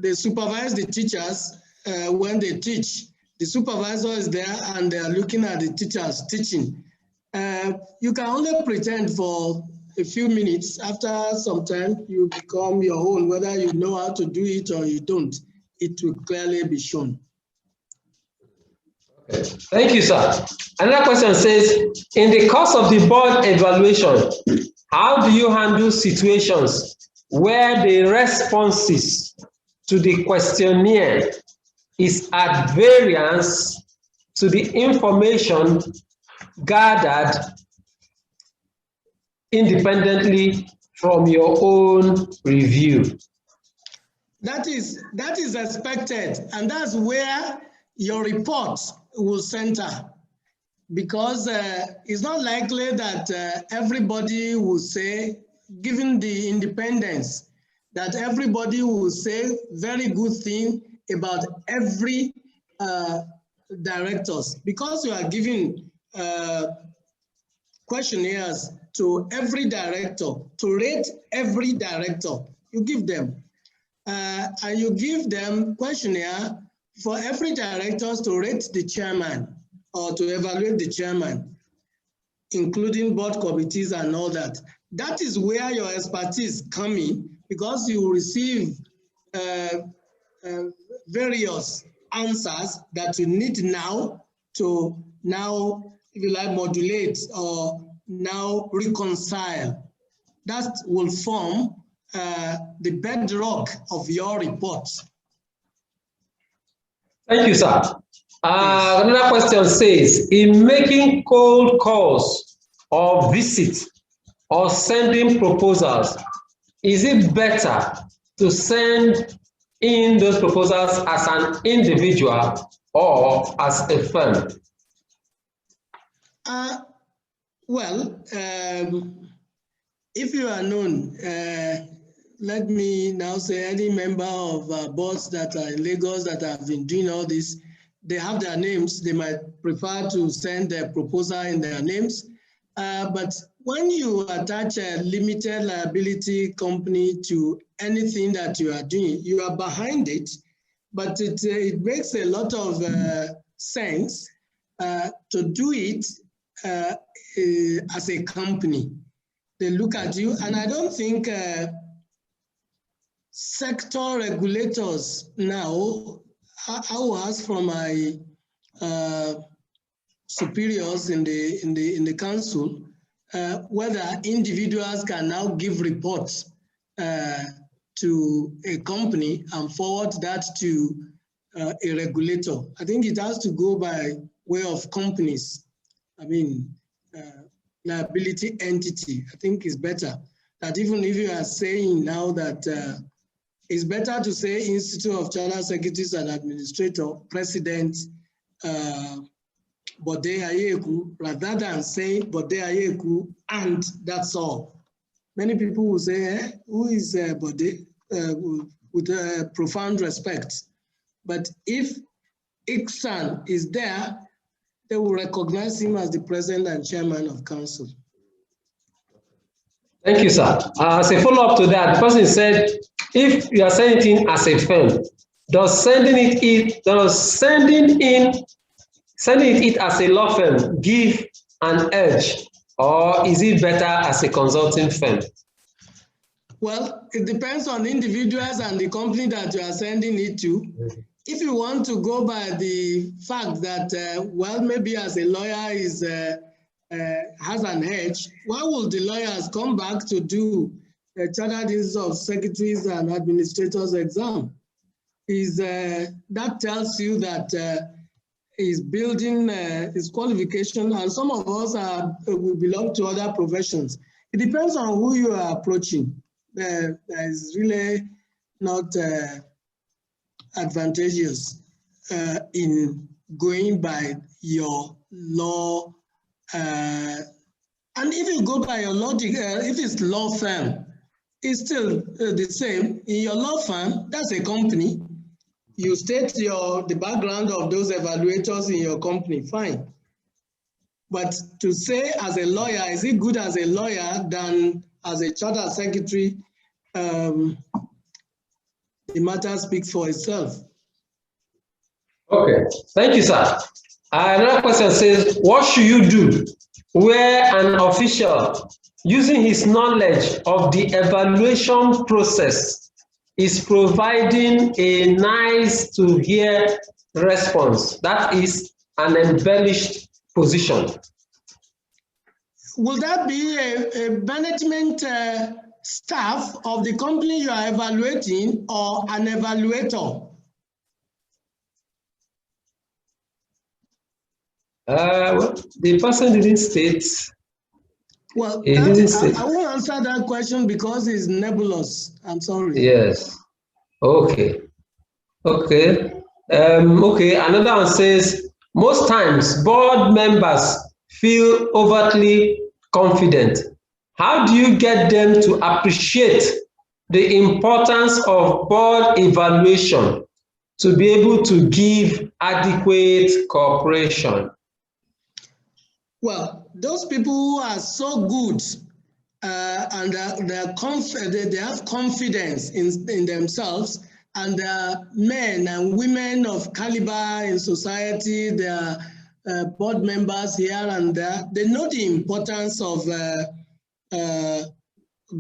they supervise the teachers when they teach. The supervisor is there and they are looking at the teachers teaching. You can only pretend for a few minutes. After some time, you become your own, whether you know how to do it or you don't. It will clearly be shown. Okay. Thank you, sir. Another question says, in the course of the board evaluation, how do you handle situations where the responses to the questionnaire is at variance to the information gathered independently from your own review? That is expected, and that's where your report will center, because it's not likely that everybody will say, given the independence, that everybody will say very good thing about every directors, because you are giving questionnaires to every director, to rate every director. You give them. And you give them questionnaire for every director to rate the chairman or to evaluate the chairman, including board committees and all that. That is where your expertise come in, because you receive various answers that you need now to if you like, modulate or now reconcile. That will form the bedrock of your report. Thank you, sir. Another question says, in making cold calls or visits or sending proposals, is it better to send in those proposals as an individual or as a firm? Well, if you are known, let me now say any member of boards that are in Lagos that have been doing all this, they have their names. They might prefer to send their proposal in their names. But when you attach a limited liability company to anything that you are doing, you are behind it, but it makes a lot of sense to do it as a company. They look at you, and I don't think sector regulators now, I will ask from my superiors in the council whether individuals can now give reports to a company and forward that to a regulator. I think it has to go by way of companies. I mean, liability entity. I think it's better that even if you are saying now that it's better to say Institute of Chartered Secretaries and Administrator, President Bode Ayeku, rather than say Bode Ayeku and that's all. Many people will say, who is Bode? With profound respect. But if Iksan is there, they will recognize him as the president and chairman of council. Thank you, sir. As a follow-up to that, the person said, if you are sending it as a firm, does sending it as a law firm give an edge, or is it better as a consulting firm? Well, it depends on individuals and the company that you are sending it to. If you want to go by the fact that, well, maybe as a lawyer has an edge, why will the lawyers come back to do the Chartered Institute of Secretaries and Administrators exam? That tells you that he's building his qualification, and some of us will belong to other professions. It depends on who you are approaching. That is really not advantageous. in going by your law. And if you go by your logic, if it's law firm, it's still the same. In your law firm, that's a company. You state the background of those evaluators in your company, fine. But to say as a lawyer, is it good as a lawyer than as a charter secretary? The matter speaks for itself. Okay, thank you, sir. Another question says, what should you do where an official, using his knowledge of the evaluation process, is providing a nice to hear response? That is an embellished position. Will that be a management staff of the company you are evaluating or an evaluator? Well, the person didn't state. Well, I won't answer that question because it's nebulous. I'm sorry. Yes. Okay. Okay. Okay. Another one says, most times board members feel overtly confident. How do you get them to appreciate the importance of board evaluation to be able to give adequate cooperation? Well, those people who are so good and they have confidence in themselves, and they are men and women of caliber in society, they are board members here and there, they know the importance of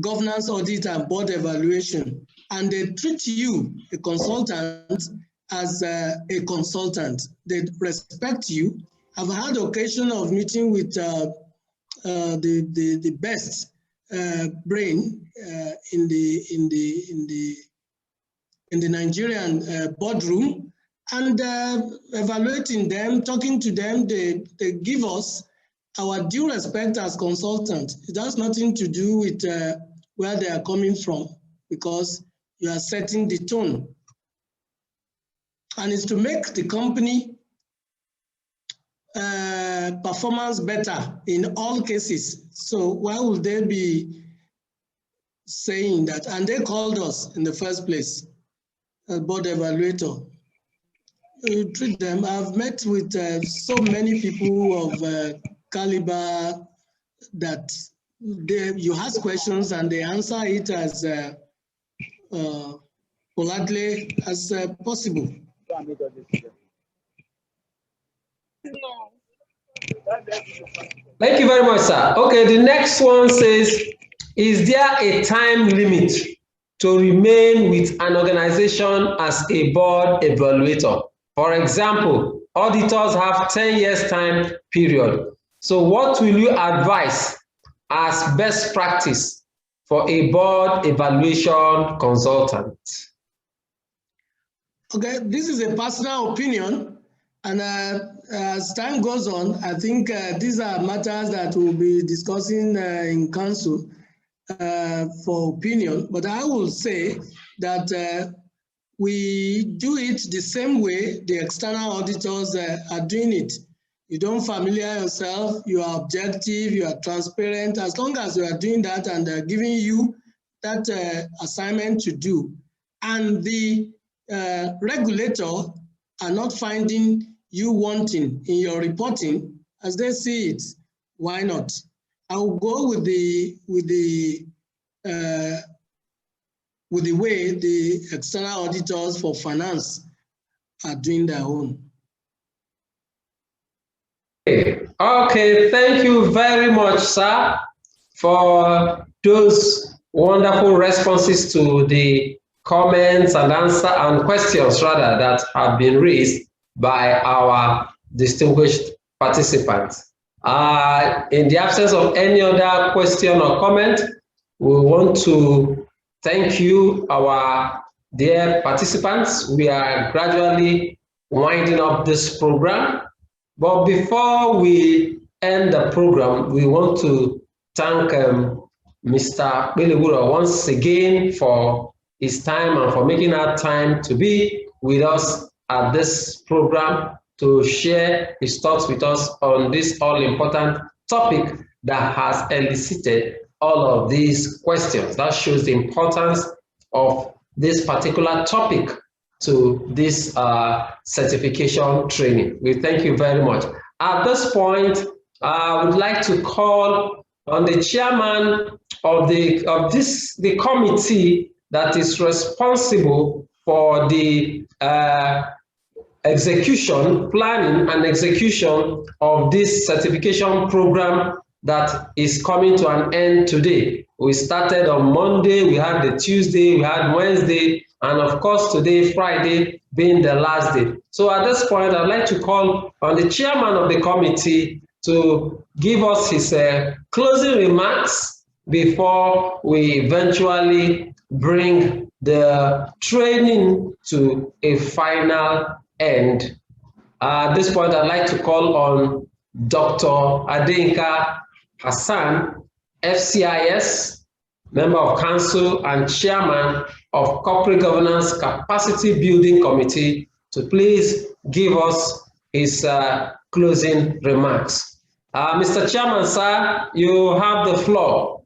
governance audit and board evaluation, and they treat you, a consultant, as a consultant. They respect you. I've had occasion of meeting with the best brain in the Nigerian boardroom, and evaluating them, talking to them. They give us our due respect as consultants. It has nothing to do with where they are coming from, because you are setting the tone, and it's to make the company performance better in all cases. So why would they be saying that? And they called us in the first place, a board evaluator. You treat them. I've met with so many people of caliber that you ask questions and they answer it as politely as possible. Thank you very much, sir. Okay, the next one says, is there a time limit to remain with an organization as a board evaluator? For example, auditors have 10 years time period. So what will you advise as best practice for a board evaluation consultant? Okay, this is a personal opinion. And as time goes on, I think these are matters that we'll be discussing in council for opinion. But I will say that we do it the same way the external auditors are doing it. You don't familiar yourself, you are objective, you are transparent. As long as you are doing that and they're giving you that assignment to do, and the regulator are not finding you wanting in your reporting as they see it, why not? I will go with the way the external auditors for finance are doing their own. Okay, thank you very much, sir, for those wonderful responses to the comments and answer and questions rather that have been raised by our distinguished participants. In the absence of any other question or comment, we want to thank you, our dear participants. We are gradually winding up this program. But before we end the program, we want to thank Mr. Belewura once again for his time and for making our time to be with us at this program to share his thoughts with us on this all-important topic that has elicited all of these questions. That shows the importance of this particular topic to this certification training. We thank you very much. At this point, I would like to call on the chairman of the committee that is responsible for the execution, planning and execution of this certification program that is coming to an end today. We started on Monday, we had the Tuesday, we had Wednesday, and of course today, Friday, being the last day. So at this point, I'd like to call on the chairman of the committee to give us his closing remarks before we eventually bring the training to a final end. At this point, I'd like to call on Dr. Adeyinka Hassan, FCIS, Member of Council and Chairman of Corporate Governance Capacity Building Committee, to please give us his closing remarks. Mr. Chairman, sir, you have the floor.